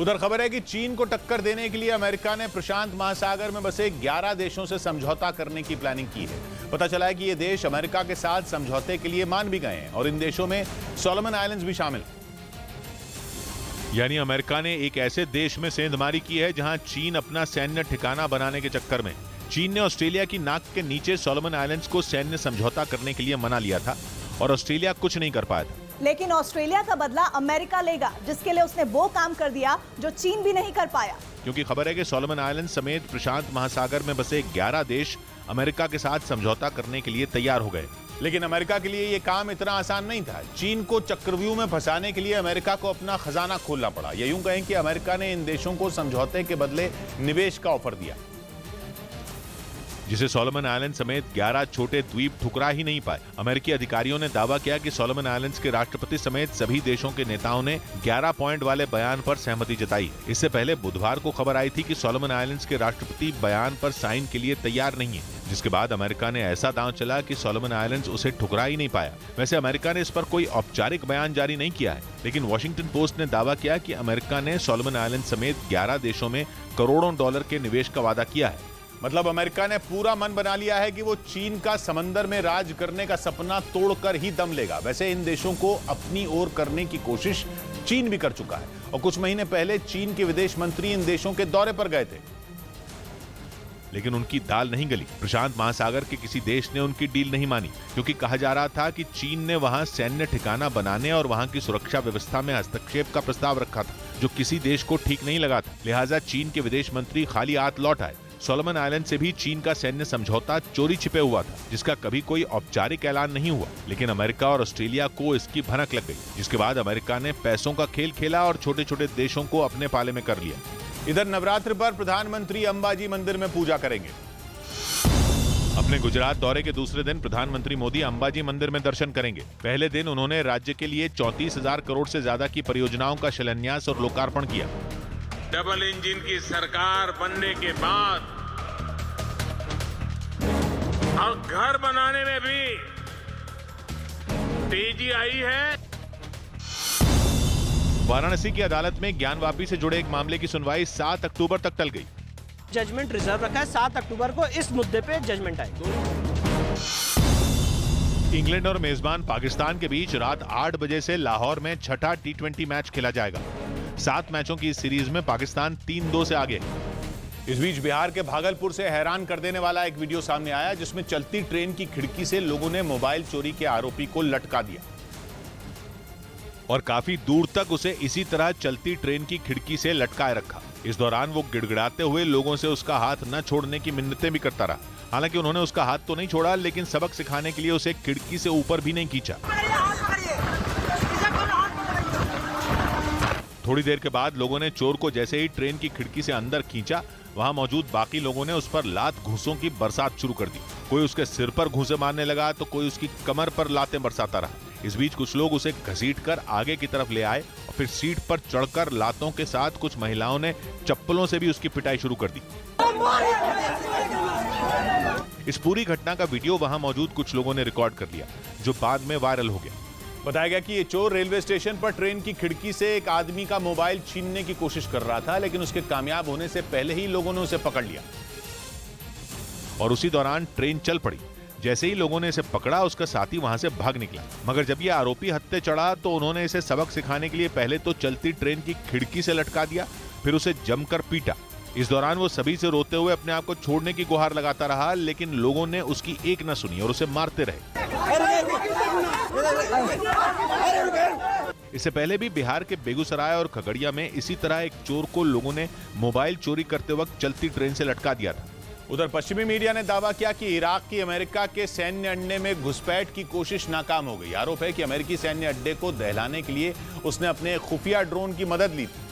उधर खबर है कि चीन को टक्कर देने के लिए अमेरिका ने प्रशांत महासागर में बसे 11 देशों से समझौता करने की प्लानिंग की है। पता चला है कि ये देश अमेरिका के साथ समझौते के लिए मान भी गए हैं और इन देशों में सोलोमन आइलैंड्स भी शामिल हैं। यानी अमेरिका ने एक ऐसे देश में सेंधमारी की है जहां चीन अपना सैन्य ठिकाना बनाने के चक्कर में। चीन ने ऑस्ट्रेलिया की नाक के नीचे सोलोमन आइलैंड्स को सैन्य समझौता करने के लिए मना लिया था और ऑस्ट्रेलिया कुछ नहीं कर पाया था। लेकिन ऑस्ट्रेलिया का बदला अमेरिका लेगा, जिसके लिए उसने वो काम कर दिया जो चीन भी नहीं कर पाया। क्योंकि खबर है कि सोलोमन आइलैंड समेत प्रशांत महासागर में बसे 11 देश अमेरिका के साथ समझौता करने के लिए तैयार हो गए। लेकिन अमेरिका के लिए ये काम इतना आसान नहीं था। चीन को चक्रव्यूह में फंसाने के लिए अमेरिका को अपना खजाना खोलना पड़ा। या यूं कहें कि अमेरिका ने इन देशों को समझौते के बदले निवेश का ऑफर दिया, जिसे सोलोमन आइलैंड समेत 11 छोटे द्वीप ठुकरा ही नहीं पाए। अमेरिकी अधिकारियों ने दावा किया कि सोलोमन आइलैंड्स के राष्ट्रपति समेत सभी देशों के नेताओं ने 11 पॉइंट वाले बयान पर सहमति जताई। इससे पहले बुधवार को खबर आई थी कि सोलोमन आइलैंड्स के राष्ट्रपति बयान पर साइन के लिए तैयार नहीं है, जिसके बाद अमेरिका ने ऐसा दांव चला कि सोलोमन आइलैंड्स उसे ठुकरा ही नहीं पाया। वैसे अमेरिका ने इस पर कोई औपचारिक बयान जारी नहीं किया है, लेकिन वॉशिंगटन पोस्ट ने दावा किया कि अमेरिका ने सोलोमन आइलैंड समेत 11 देशों में करोड़ों डॉलर के निवेश का वादा किया है। मतलब अमेरिका ने पूरा मन बना लिया है कि वो चीन का समंदर में राज करने का सपना तोड़कर ही दम लेगा। वैसे इन देशों को अपनी ओर करने की कोशिश चीन भी कर चुका है और कुछ महीने पहले चीन के विदेश मंत्री इन देशों के दौरे पर गए थे, लेकिन उनकी दाल नहीं गली। प्रशांत महासागर के किसी देश ने उनकी डील नहीं मानी, क्योंकि कहा जा रहा था कि चीन ने वहां सैन्य ठिकाना बनाने और वहां की सुरक्षा व्यवस्था में हस्तक्षेप का प्रस्ताव रखा था, जो किसी देश को ठीक नहीं लगा था। लिहाजा चीन के विदेश मंत्री खाली हाथ लौट आए। सोलोमन आइलैंड से भी चीन का सैन्य समझौता चोरी छिपे हुआ था, जिसका कभी कोई औपचारिक ऐलान नहीं हुआ, लेकिन अमेरिका और ऑस्ट्रेलिया को इसकी भनक लग गई, जिसके बाद अमेरिका ने पैसों का खेल खेला और छोटे छोटे देशों को अपने पाले में कर लिया। इधर नवरात्र पर प्रधानमंत्री अंबाजी मंदिर में पूजा करेंगे। अपने गुजरात दौरे के दूसरे दिन प्रधानमंत्री मोदी अंबाजी मंदिर में दर्शन करेंगे। पहले दिन उन्होंने राज्य के लिए 34,000 करोड़ से ज्यादा की परियोजनाओं का शिलान्यास और लोकार्पण किया। डबल इंजन की सरकार बनने के बाद और घर बनाने में भी तेजी आई है। वाराणसी की अदालत में ज्ञानवापी से जुड़े एक मामले की सुनवाई 7 अक्टूबर तक टल गई। जजमेंट रिजर्व रखा है, 7 अक्टूबर को इस मुद्दे पे जजमेंट आएगी। इंग्लैंड और मेजबान पाकिस्तान के बीच रात 8 बजे से लाहौर में छठा T20 मैच खेला जाएगा। 7 मैचों की इस सीरीज में पाकिस्तान 3-2 से आगे। इस बीच बिहार के भागलपुर से हैरान कर देने वाला एक वीडियो सामने आया, जिसमें चलती ट्रेन की खिड़की से लोगों ने मोबाइल चोरी के आरोपी को लटका दिया और काफी दूर तक उसे इसी तरह चलती ट्रेन की खिड़की से लटकाए रखा। इस दौरान वो गिड़गिड़ाते हुए लोगों से उसका हाथ न छोड़ने की मिन्नतें भी करता रहा। हालांकि उन्होंने उसका हाथ तो नहीं छोड़ा, लेकिन सबक सिखाने के लिए उसे खिड़की से ऊपर भी नहीं खींचा। थोड़ी देर के बाद लोगों ने चोर को जैसे ही ट्रेन की खिड़की से अंदर खींचा, वहां मौजूद बाकी लोगों ने उस पर लात घूंसों की बरसात शुरू कर दी। कोई उसके सिर पर घूंसे मारने लगा तो कोई उसकी कमर पर लातें बरसाता रहा। इस बीच कुछ लोग उसे घसीटकर आगे की तरफ ले आए और फिर सीट पर चढ़कर लातों के साथ कुछ महिलाओं ने चप्पलों से भी उसकी पिटाई शुरू कर दी। इस पूरी घटना का वीडियो वहां मौजूद कुछ लोगों ने रिकॉर्ड कर लिया, जो बाद में वायरल हो गया। बताया गया कि ये चोर रेलवे स्टेशन पर ट्रेन की खिड़की से एक आदमी का मोबाइल छीनने की कोशिश कर रहा था, लेकिन उसके कामयाब होने से पहले ही लोगों ने उसे पकड़ लिया और उसी दौरान ट्रेन चल पड़ी। जैसे ही लोगों ने इसे पकड़ा, उसका साथी वहां से भाग निकला। मगर जब ये आरोपी हत्थे चढ़ा तो उन्होंने इसे सबक सिखाने के लिए पहले तो चलती ट्रेन की खिड़की से लटका दिया, फिर उसे जमकर पीटा। इस दौरान वो सभी से रोते हुए अपने आप को छोड़ने की गुहार लगाता रहा, लेकिन लोगों ने उसकी एक न सुनी और उसे मारते रहे। इससे पहले भी बिहार के बेगूसराय और खगड़िया में इसी तरह एक चोर को लोगों ने मोबाइल चोरी करते वक्त चलती ट्रेन से लटका दिया था। उधर पश्चिमी मीडिया ने दावा किया कि इराक की अमेरिका के सैन्य अड्डे में घुसपैठ की कोशिश नाकाम हो गई। आरोप है कि अमेरिकी सैन्य अड्डे को दहलाने के लिए उसने अपने खुफिया ड्रोन की मदद ली थी,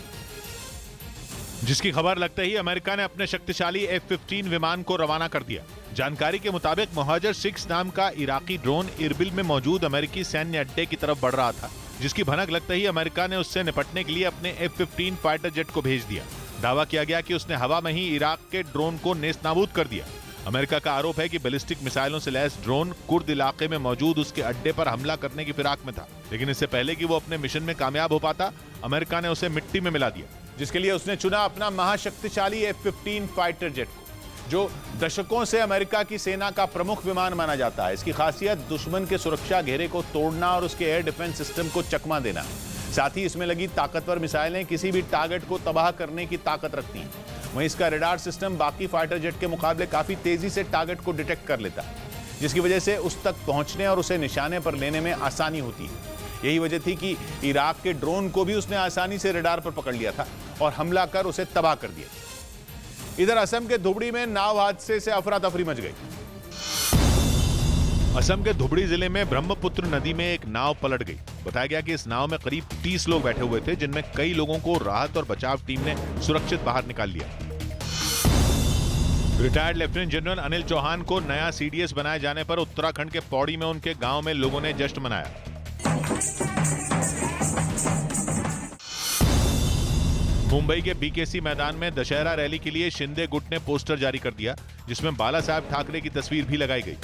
जिसकी खबर लगते ही अमेरिका ने अपने शक्तिशाली F-15 विमान को रवाना कर दिया। जानकारी के मुताबिक मोहाजिर 6 नाम का इराकी ड्रोन इरबिल में मौजूद अमेरिकी सैन्य अड्डे की तरफ बढ़ रहा था, जिसकी भनक लगते ही अमेरिका ने उससे निपटने के लिए अपने F-15 फाइटर जेट को भेज दिया। दावा किया गया कि उसने हवा में ही इराक के ड्रोन को नेस्तनाबूद कर दिया। अमेरिका का आरोप है कि बैलिस्टिक मिसाइलों से लैस ड्रोन कुर्द इलाके में मौजूद उसके अड्डे पर हमला करने की फिराक में था, लेकिन इससे पहले कि वो अपने मिशन में कामयाब हो पाता, अमेरिका ने उसे मिट्टी में मिला दिया, जिसके लिए उसने चुना अपना महाशक्तिशाली F-15 फाइटर जेट को, जो दशकों से अमेरिका की सेना का प्रमुख विमान माना जाता है। इसकी खासियत दुश्मन के सुरक्षा घेरे को तोड़ना और उसके एयर डिफेंस सिस्टम को चकमा देना। साथ ही इसमें लगी ताकतवर मिसाइलें किसी भी टारगेट को तबाह करने की ताकत रखती हैं। वहीं इसका रडार सिस्टम बाकी फाइटर जेट के मुकाबले काफी तेजी से टारगेट को डिटेक्ट कर लेता है, जिसकी वजह से उस तक पहुंचने और उसे निशाने पर लेने में आसानी होती है। यही वजह थी कि इराक के ड्रोन को भी उसने आसानी से रडार पर पकड़ लिया था और हमला कर उसे तबाह कर दिया। इधर असम के धुबड़ी में नाव हादसे से अफरा तफरी मच गई। असम के धुबड़ी जिले में ब्रह्मपुत्र नदी में एक नाव पलट गई। बताया गया कि इस नाव में करीब 30 लोग बैठे हुए थे, जिनमें कई लोगों को राहत और बचाव टीम ने सुरक्षित बाहर निकाल लिया। Retired lieutenant general Anil Chauhan को नया CDS बनाए जाने पर उत्तराखंड के पौड़ी में उनके गांव में लोगों ने जश्न मनाया। मुंबई के BKC मैदान में दशहरा रैली के लिए शिंदे गुट ने पोस्टर जारी कर दिया, जिसमें बाला साहब ठाकरे की तस्वीर भी लगाई गई।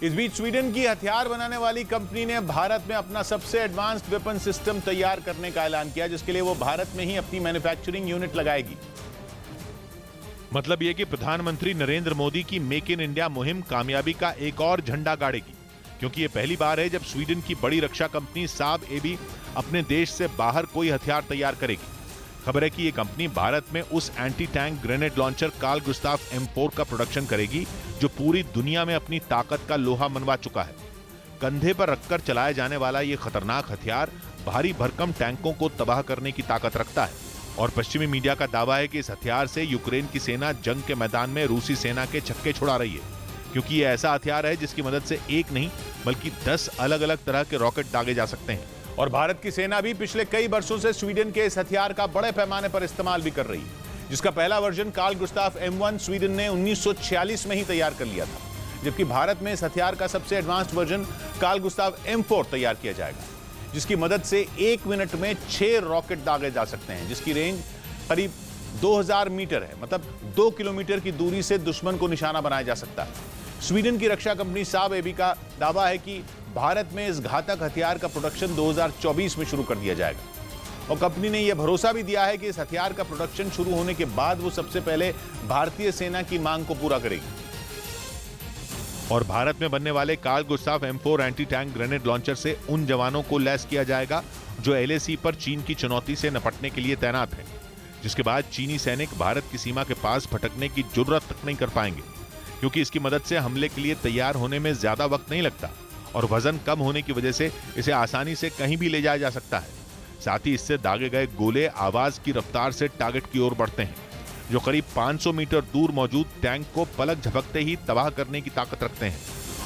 इस बीच स्वीडन की हथियार बनाने वाली कंपनी ने भारत में अपना सबसे एडवांस्ड वेपन सिस्टम तैयार करने का ऐलान किया, जिसके लिए वो भारत में ही अपनी मैन्युफैक्चरिंग यूनिट लगाएगी। मतलब ये कि प्रधानमंत्री नरेंद्र मोदी की मेक इन इंडिया मुहिम कामयाबी का एक और झंडा गाड़ेगी, क्योंकि ये पहली बार है जब स्वीडन की बड़ी रक्षा कंपनी साब एबी अपने देश से बाहर कोई हथियार तैयार करेगी। खबर है कि ये कंपनी भारत में उस anti tank grenade launcher Carl Gustav M4 का प्रोडक्शन करेगी, जो पूरी दुनिया में अपनी ताकत का लोहा मनवा चुका है। कंधे पर रखकर चलाया जाने वाला ये खतरनाक हथियार भारी भरकम टैंकों को तबाह करने की ताकत रखता है। और पश्चिमी मीडिया का दावा है कि इस हथियार से यूक्रेन की सेना जंग के मैदान में रूसी सेना के छक्के छुड़ा रही है, क्योंकि ये ऐसा हथियार है जिसकी मदद से एक नहीं बल्कि 10 अलग अलग तरह के रॉकेट दागे जा सकते हैं। और भारत की सेना भी पिछले कई वर्षों से स्वीडन के इस हथियार का बड़े पैमाने पर इस्तेमाल भी कर रही है, जिसका पहला version Karl Gustav M1 Sweden ने 1946 में ही तैयार कर लिया था, जबकि भारत में इस हथियार का सबसे advanced version Karl Gustav M4 तैयार किया जाएगा, जिसकी मदद से 1 मिनट में 6 रॉकेट दागे जा सकते हैं, जिसकी रेंज करीब 2000 मीटर है। मतलब 2 किलोमीटर की दूरी से दुश्मन को निशाना बनाया जा सकता है। स्वीडन की रक्षा कंपनी साब एबी का दावा है कि भारत में इस घातक हथियार का प्रोडक्शन 2024 में शुरू कर दिया जाएगा। और कंपनी ने यह भरोसा भी दिया है कि इस हथियार का प्रोडक्शन शुरू होने के बाद वो सबसे पहले भारतीय सेना की मांग को पूरा करेगी। और भारत में बनने वाले Carl Gustav M4 anti tank grenade launcher से उन जवानों को लैस किया जाएगा जो LAC पर चीन की चुनौती से निपटने के लिए तैनात हैं, जिसके बाद चीनी सैनिक भारत की सीमा के पास भटकने की जुर्रत तक नहीं कर पाएंगे, क्योंकि इसकी मदद से हमले के लिए तैयार होने में ज्यादा वक्त नहीं लगता और वजन कम होने की वजह से इसे आसानी से कहीं भी ले जाया जा सकता है। साथ ही इससे दागे गए गोले आवाज की रफ्तार से टारगेट की ओर बढ़ते हैं, जो करीब 500 मीटर दूर मौजूद टैंक को पलक झपकते ही तबाह करने की ताकत रखते हैं।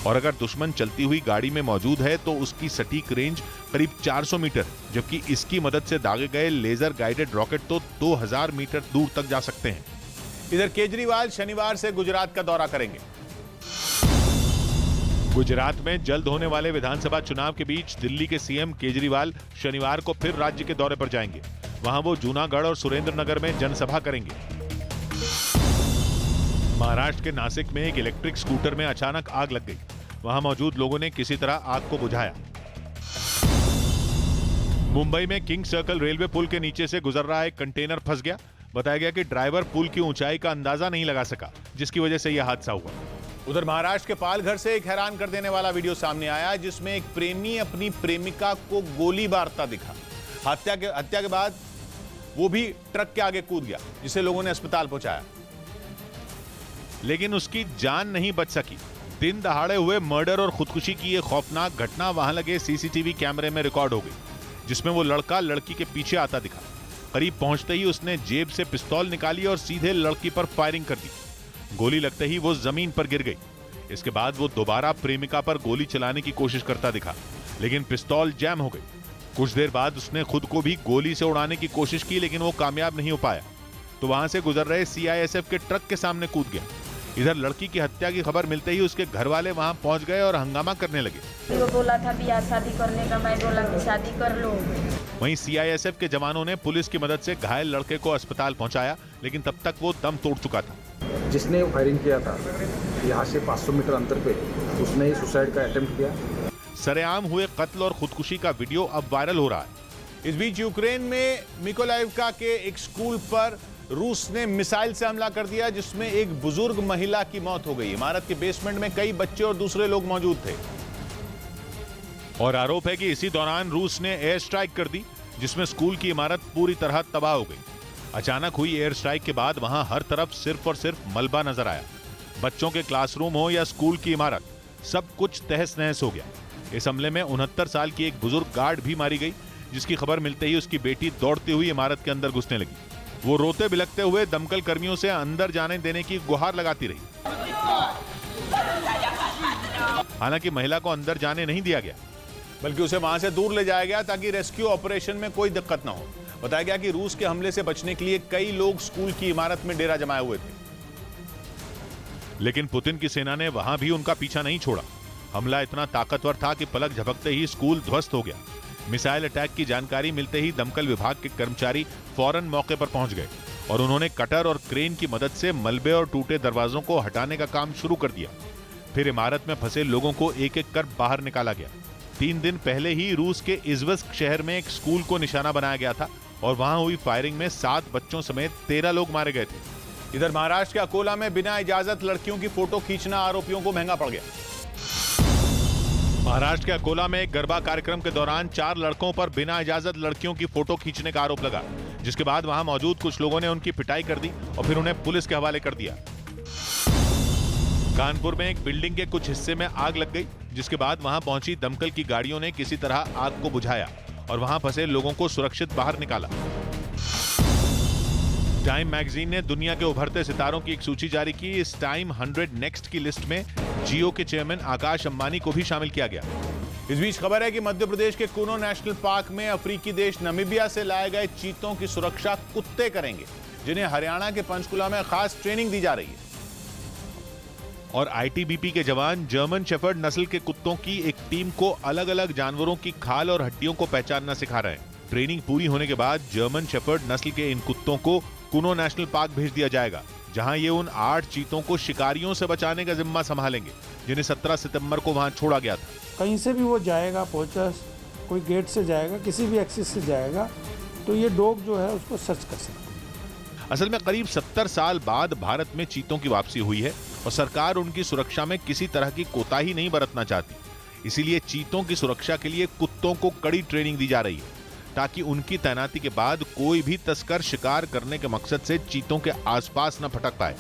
और अगर दुश्मन चलती हुई गाड़ी में मौजूद है तो उसकी सटीक रेंज करीब 400 मीटर, जबकि इसकी मदद से दागे गए लेजर गाइडेड रॉकेट तो 2000 मीटर दूर तक जा सकते हैं। इधर केजरीवाल शनिवार से गुजरात का दौरा करेंगे। गुजरात में जल्द होने वाले विधानसभा चुनाव के बीच दिल्ली के सीएम केजरीवाल शनिवार को फिर राज्य के दौरे पर जाएंगे। वहां वो जूनागढ़ और सुरेंद्रनगर में जनसभा करेंगे। महाराष्ट्र के नासिक में एक इलेक्ट्रिक स्कूटर में अचानक आग लग गई। वहां मौजूद लोगों ने किसी तरह आग को बुझाया। मुंबई में किंग सर्कल रेलवे पुल के नीचे से गुजर रहा एक कंटेनर फंस गया। बताया गया कि ड्राइवर पुल की ऊंचाई का अंदाजा नहीं लगा सका, जिसकी वजह से यह हादसा हुआ। उधर महाराष्ट्र के पालघर से एक हैरान कर देने वाला वीडियो सामने आया, जिसमें एक प्रेमी अपनी प्रेमिका को गोली मारता दिखा। हत्या के बाद वो भी ट्रक के आगे कूद गया, जिसे लोगों ने अस्पताल पहुंचाया, लेकिन उसकी जान नहीं बच सकी। दिन दहाड़े हुए मर्डर और खुदकुशी की यह खौफनाक घटना वहां लगे सीसीटीवी कैमरे में रिकॉर्ड हो गई, जिसमें वो लड़का लड़की के पीछे आता दिखा। करीब पहुंचते ही उसने जेब से पिस्तौल निकाली और सीधे लड़की पर फायरिंग कर दी। गोली लगते ही वो जमीन पर गिर गई। इसके बाद वो दोबारा प्रेमिका पर गोली चलाने की कोशिश करता दिखा, लेकिन पिस्तौल जैम हो गई। कुछ देर बाद उसने खुद को भी गोली से उड़ाने की कोशिश की, लेकिन वो कामयाब नहीं हो पाया, तो वहां से गुजर रहे सीआईएसएफ के ट्रक के सामने कूद गया। इधर लड़की की हत्या की खबर मिलते ही उसके घर वाले वहां पहुंच गए और हंगामा करने लगे। वो बोला था ब्याह शादी करने का, मैं बोला कि शादी कर लो। वहीं सीआईएसएफ के जवानों ने पुलिस की मदद से घायल लड़के को अस्पताल पहुंचाया, लेकिन तब तक वो दम तोड़ चुका था। जिसने फायरिंग किया था यहाँ से 500 मीटर अंतर पे, उसने ही सुसाइड का अटेम्प्ट किया। सरेआम हुए कत्ल और खुदकुशी का वीडियो अब वायरल हो रहा है। इस बीच यूक्रेन में मिकोलाइवका के एक स्कूल पर रूस ने मिसाइल से हमला कर दिया, जिसमें एक बुजुर्ग महिला की मौत हो गई। इमारत के बेसमेंट में कई बच्चे और दूसरे लोग मौजूद थे और आरोप है कि इसी दौरान रूस ने एयर स्ट्राइक कर दी, जिसमें स्कूल की इमारत पूरी तरह तबाह हो गई। अचानक हुई एयर स्ट्राइक के बाद वहां हर तरफ सिर्फ और सिर्फ मलबा नजर आया। बच्चों के क्लासरूम हो या स्कूल की इमारत, सब कुछ तहस नहस हो गया। इस हमले में 69 साल की एक बुजुर्ग गार्ड भी मारी गई, जिसकी खबर मिलते ही उसकी बेटी दौड़ती हुई इमारत के अंदर घुसने लगी। वो रोते बिलखते हुए दमकल कर्मियों से अंदर जाने देने की गुहार लगाती रही। हालांकि महिला को अंदर जाने नहीं दिया गया, बल्कि उसे वहां से दूर ले जाया गया ताकि रेस्क्यू ऑपरेशन में कोई दिक्कत ना हो। बताया गया कि रूस के हमले से बचने के लिए कई लोग स्कूल की इमारत में डेरा जमाए हुए थे, लेकिन पुतिन की सेना ने वहां भी उनका पीछा नहीं छोड़ा। हमला इतना ताकतवर था कि पलक झपकते ही स्कूल ध्वस्त हो गया। मिसाइल अटैक की जानकारी मिलते ही दमकल विभाग के कर्मचारी फौरन मौके पर पहुंच गए और उन्होंने कटर और क्रेन की मदद से मलबे और टूटे दरवाजों को हटाने का काम शुरू कर दिया। फिर इमारत में फंसे लोगों को एक एक कर बाहर निकाला गया। 3 दिन पहले ही रूस के इज़्वस्क शहर में एक स्कूल को निशाना बनाया गया था और वहां हुई फायरिंग में 7 बच्चों समेत 13 लोग मारे गए थे। इधर महाराष्ट्र के अकोला में बिना इजाजत लड़कियों की फोटो खींचना आरोपियों को महंगा पड़ गया। महाराष्ट्र के अकोला में एक गरबा कार्यक्रम के दौरान 4 लड़कों पर बिना इजाजत लड़कियों की फोटो खींचने का आरोप लगा, जिसके बाद वहां मौजूद कुछ लोगों ने उनकी पिटाई कर दी और फिर उन्हें पुलिस के हवाले कर दिया। कानपुर में एक बिल्डिंग के कुछ हिस्से में आग लग गई, जिसके बाद वहां पहुंची दमकल की गाड़ियों ने किसी तरह आग को बुझाया और वहां फंसे लोगों को सुरक्षित बाहर निकाला। टाइम मैगजीन ने दुनिया के उभरते सितारों की एक सूची जारी की। इस टाइम 100 नेक्स्ट की लिस्ट में जियो के चेयरमैन आकाश अंबानी को भी शामिल किया गया। इस बीच खबर है कि मध्य प्रदेश के कुनो नेशनल पार्क में अफ्रीकी देश नामीबिया से लाए गए चीतों की सुरक्षा कुत्ते करेंगे, जिन्हें हरियाणा के पंचकुला में खास ट्रेनिंग दी जा रही है। और आईटीबीपी के जवान जर्मन शेफर्ड नस्ल के कुत्तों की एक टीम को अलग अलग जानवरों की खाल और हड्डियों को पहचानना सिखा रहे हैं। ट्रेनिंग पूरी होने के बाद जर्मन शेफर्ड नस्ल के इन कुत्तों को कुनो नेशनल पार्क भेज दिया जाएगा, जहां ये उन 8 चीतों को शिकारियों से बचाने का जिम्मा संभालेंगे, जिन्हें 17 सितंबर को वहां छोड़ा गया था। कहीं से भी वो जाएगा, पहुंचा कोई गेट से जाएगा, किसी भी एक्सिस से जाएगा, तो ये डॉग जो है उसको सर्च कर सकते हैं। असल में करीब 70 साल बाद भारत में चीतों की वापसी हुई है और सरकार उनकी सुरक्षा में किसी तरह की कोताही नहीं बरतना चाहती। इसीलिए चीतों की सुरक्षा के लिए कुत्तों को कड़ी ट्रेनिंग दी जा रही है, ताकि उनकी तैनाती के बाद कोई भी तस्कर शिकार करने के मकसद से चीतों के आसपास न भटक पाए।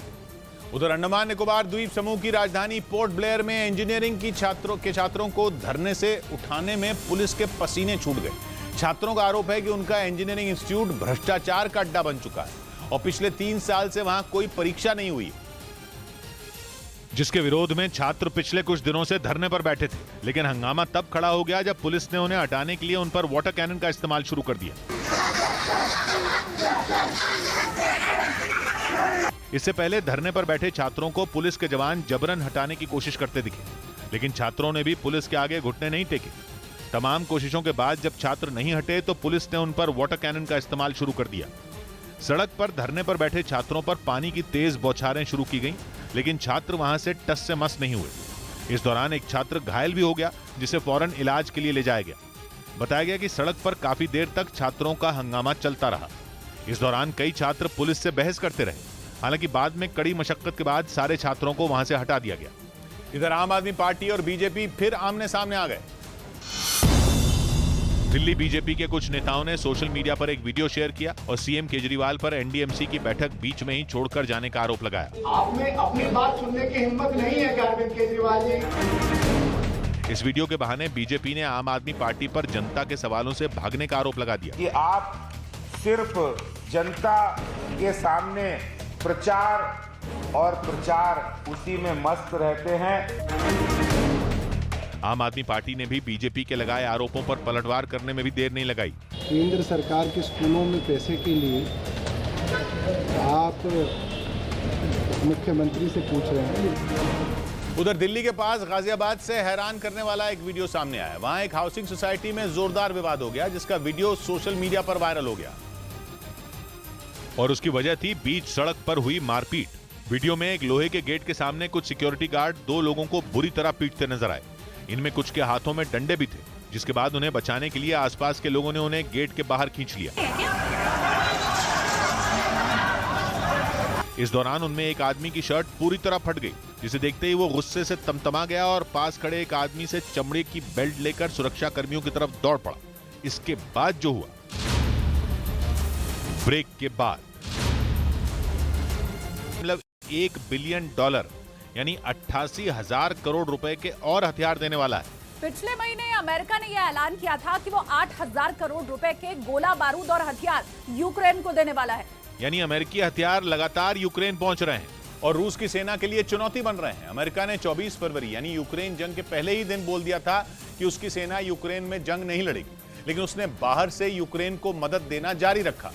उधर अंडमान निकोबार द्वीप समूह की राजधानी पोर्ट ब्लेयर में इंजीनियरिंग की छात्रों को धरने से उठाने में पुलिस के पसीने छूट गए। छात्रों का आरोप है कि उनका इंजीनियरिंग इंस्टीट्यूट भ्रष्टाचार का अड्डा बन चुका है और पिछले 3 साल से वहां कोई परीक्षा नहीं हुई, जिसके विरोध में छात्र पिछले कुछ दिनों से धरने पर बैठे थे। लेकिन हंगामा तब खड़ा हो गया जब पुलिस ने उन्हें हटाने के लिए उन पर वाटर कैनन का इस्तेमाल शुरू कर दिया। इससे पहले धरने पर बैठे छात्रों को पुलिस के जवान जबरन हटाने की कोशिश करते दिखे, लेकिन छात्रों ने भी पुलिस के आगे घुटने नहीं टेके। तमाम कोशिशों के बाद जब छात्र नहीं हटे तो पुलिस ने उन पर वाटर कैनन का इस्तेमाल शुरू कर दिया। सड़क पर धरने पर बैठे छात्रों पर पानी की तेज बौछारें शुरू की गईं, लेकिन छात्र वहां से टस से मस नहीं हुए। इस दौरान एक छात्र घायल भी हो गया, जिसे फौरन इलाज के लिए ले जाया गया। बताया गया कि सड़क पर काफी देर तक छात्रों का हंगामा चलता रहा। इस दौरान कई छात्र पुलिस से बहस करते रहे। हालांकि बाद में कड़ी मशक्कत के बाद सारे छात्रों को वहां से हटा दिया गया। इधर आम आदमी पार्टी और बीजेपी फिर आमने सामने आ गए। दिल्ली बीजेपी के कुछ नेताओं ने सोशल मीडिया पर एक वीडियो शेयर किया और सीएम केजरीवाल पर एनडीएमसी की बैठक बीच में ही छोड़कर जाने का आरोप लगाया। आप में अपनी बात सुनने की हिम्मत नहीं है क्या अरविंद केजरीवाल जी? इस वीडियो के बहाने बीजेपी ने आम आदमी पार्टी पर जनता के सवालों से भागने का आरोप लगा दिया कि आप सिर्फ जनता के सामने प्रचार और प्रचार उसी में मस्त रहते हैं। आम आदमी पार्टी ने भी बीजेपी के लगाए आरोपों पर पलटवार करने में भी देर नहीं लगाई। केंद्र सरकार के स्कूलों में पैसे के लिए आप मुख्यमंत्री से पूछ रहे हैं। उधर दिल्ली के पास गाजियाबाद से हैरान करने वाला एक वीडियो सामने आया। वहां एक हाउसिंग सोसाइटी में जोरदार विवाद हो गया, जिसका वीडियो सोशल मीडिया पर वायरल हो गया और उसकी वजह थी बीच सड़क पर हुई मारपीट। वीडियो में एक लोहे के गेट के सामने कुछ सिक्योरिटी गार्ड दो लोगों को बुरी तरह पीटते नजर आए। इनमें कुछ के हाथों में डंडे भी थे, जिसके बाद उन्हें बचाने के लिए आसपास के लोगों ने उन्हें गेट के बाहर खींच लिया। इस दौरान उनमें एक आदमी की शर्ट पूरी तरह फट गई, जिसे देखते ही वो गुस्से से तमतमा गया और पास खड़े एक आदमी से चमड़े की बेल्ट लेकर सुरक्षा कर्मियों की तरफ दौड़ पड़ा। इसके बाद जो हुआ, ब्रेक के बाद मतलब $1 बिलियन यानी 88,000 करोड़ रुपए के और हथियार देने वाला है। पिछले महीने अमेरिका ने यह ऐलान किया था कि वो 8,000 करोड़ रुपए के गोला बारूद और हथियार यूक्रेन को देने वाला है। यानी अमेरिकी हथियार लगातार यूक्रेन पहुंच रहे हैं और रूस की सेना के लिए चुनौती बन रहे हैं। अमेरिका ने 24 फरवरी यानी यूक्रेन जंग के पहले ही दिन बोल दिया था कि उसकी सेना यूक्रेन में जंग नहीं लड़ेगी, लेकिन उसने बाहर से यूक्रेन को मदद देना जारी रखा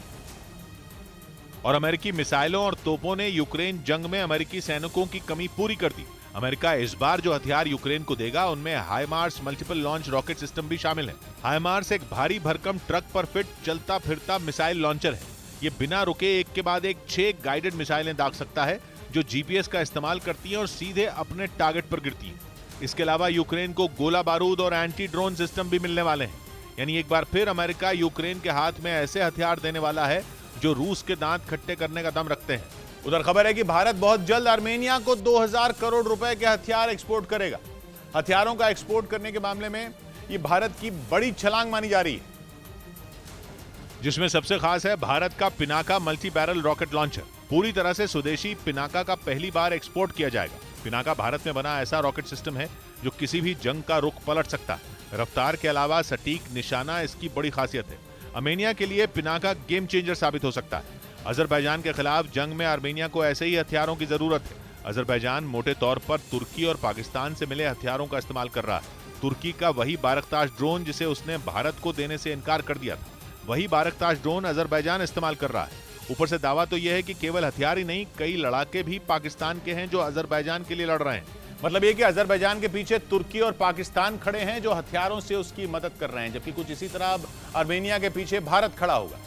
और अमेरिकी मिसाइलों और तोपों ने यूक्रेन जंग में अमेरिकी सैनिकों की कमी पूरी कर दी। अमेरिका इस बार जो हथियार यूक्रेन को देगा उनमें हाइमार्स मल्टीपल लॉन्च रॉकेट सिस्टम भी शामिल है। हाइमार्स एक भारी भरकम ट्रक पर फिट चलता फिरता मिसाइल लॉन्चर है। ये बिना रुके एक के बाद एक 6 गाइडेड मिसाइलें दाग सकता है, जो जीपीएस का इस्तेमाल करती हैं और सीधे अपने टारगेट पर गिरती हैं। इसके अलावा यूक्रेन को गोला बारूद और एंटी ड्रोन सिस्टम भी मिलने वाले हैं। यानी एक बार फिर अमेरिका यूक्रेन के हाथ में ऐसे हथियार देने वाला है जो रूस के दांत खट्टे करने का दम रखते हैं। उधर खबर है कि भारत बहुत जल्द आर्मेनिया को 2000 करोड़ रुपए के हथियार एक्सपोर्ट करेगा। हथियारों का एक्सपोर्ट करने के मामले में ये भारत की बड़ी छलांग मानी जा रही है, जिसमें सबसे खास है भारत का Pinaka multi barrel rocket launcher. पूरी तरह से स्वदेशी पिनाका का पहली बार एक्सपोर्ट किया जाएगा। पिनाका भारत में बना ऐसा रॉकेट सिस्टम है जो किसी भी जंग का रुख पलट सकता है। रफ्तार के अलावा सटीक निशाना इसकी बड़ी खासियत है। आर्मेनिया के लिए पिनाका गेम चेंजर साबित हो सकता है। अजरबैजान के खिलाफ जंग में आर्मेनिया को ऐसे ही हथियारों की जरूरत है। अजरबैजान मोटे तौर पर तुर्की और पाकिस्तान से मिले हथियारों का इस्तेमाल कर रहा है। तुर्की का वही बारकताश ड्रोन जिसे उसने भारत को देने से इनकार कर दिया था, वही बारकताश ड्रोन अजरबैजान इस्तेमाल कर रहा है। ऊपर से दावा तो यह है कि केवल हथियार ही नहीं, कई लड़ाके भी पाकिस्तान के हैं जो अजरबैजान के लिए लड़ रहे हैं। मतलब ये कि अजरबैजान के पीछे तुर्की और पाकिस्तान खड़े हैं जो हथियारों से उसकी मदद कर रहे हैं, जबकि कुछ इसी तरह अब आर्मेनिया के पीछे भारत खड़ा होगा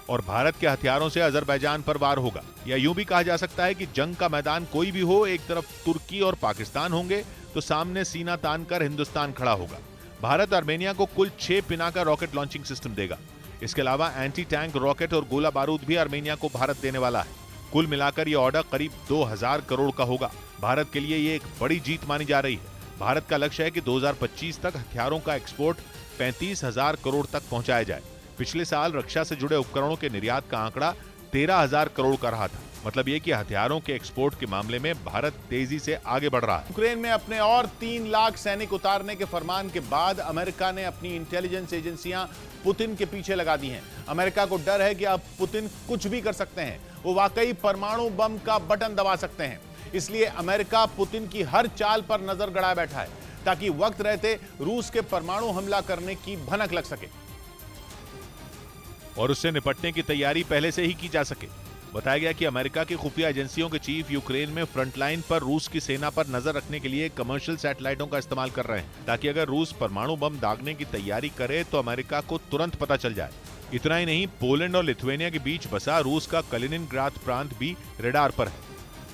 और भारत के हथियारों से अजरबैजान पर वार होगा। या यूं भी कहा जा सकता है कि जंग का मैदान कोई भी हो, एक तरफ तुर्की और पाकिस्तान होंगे तो सामने सीना तानकर हिंदुस्तान खड़ा होगा। भारत आर्मेनिया को कुल 6 पिनाका रॉकेट लॉन्चिंग सिस्टम देगा। इसके अलावा एंटी टैंक रॉकेट और गोला बारूद भी आर्मेनिया को भारत देने वाला है। कुल मिलाकर यह ऑर्डर करीब 2000 करोड़ का होगा। भारत के लिए ये एक बड़ी जीत मानी जा रही है। भारत का लक्ष्य है कि 2025 तक हथियारों का एक्सपोर्ट 35,000 करोड़ तक पहुंचाया जाए। पिछले साल रक्षा से जुड़े उपकरणों के निर्यात का आंकड़ा 13,000 करोड़ का रहा था। मतलब ये कि हथियारों के एक्सपोर्ट के मामले में भारत तेजी से आगे बढ़ रहा है। यूक्रेन में अपने और 3 लाख सैनिक उतारने के फरमान के बाद अमेरिका ने अपनी इंटेलिजेंस एजेंसियां पुतिन के पीछे लगा दी हैं। अमेरिका को डर है कि अब पुतिन कुछ भी कर सकते हैं, वो वाकई परमाणु बम का बटन दबा सकते हैं। इसलिए अमेरिका पुतिन की हर चाल पर नजर गड़ाए बैठा है ताकि वक्त रहते रूस के परमाणु हमला करने की भनक लग सके और उससे निपटने की तैयारी पहले से ही की जा सके। बताया गया कि अमेरिका की खुफिया एजेंसियों के चीफ यूक्रेन में फ्रंटलाइन पर रूस की सेना पर नजर रखने के लिए कमर्शियल सैटेलाइटों का इस्तेमाल कर रहे हैं, ताकि अगर रूस परमाणु बम दागने की तैयारी करे तो अमेरिका को तुरंत पता चल जाए। इतना ही नहीं, पोलैंड और लिथुआनिया के बीच बसा रूस का कलिनिनग्राद प्रांत भी रडार पर है।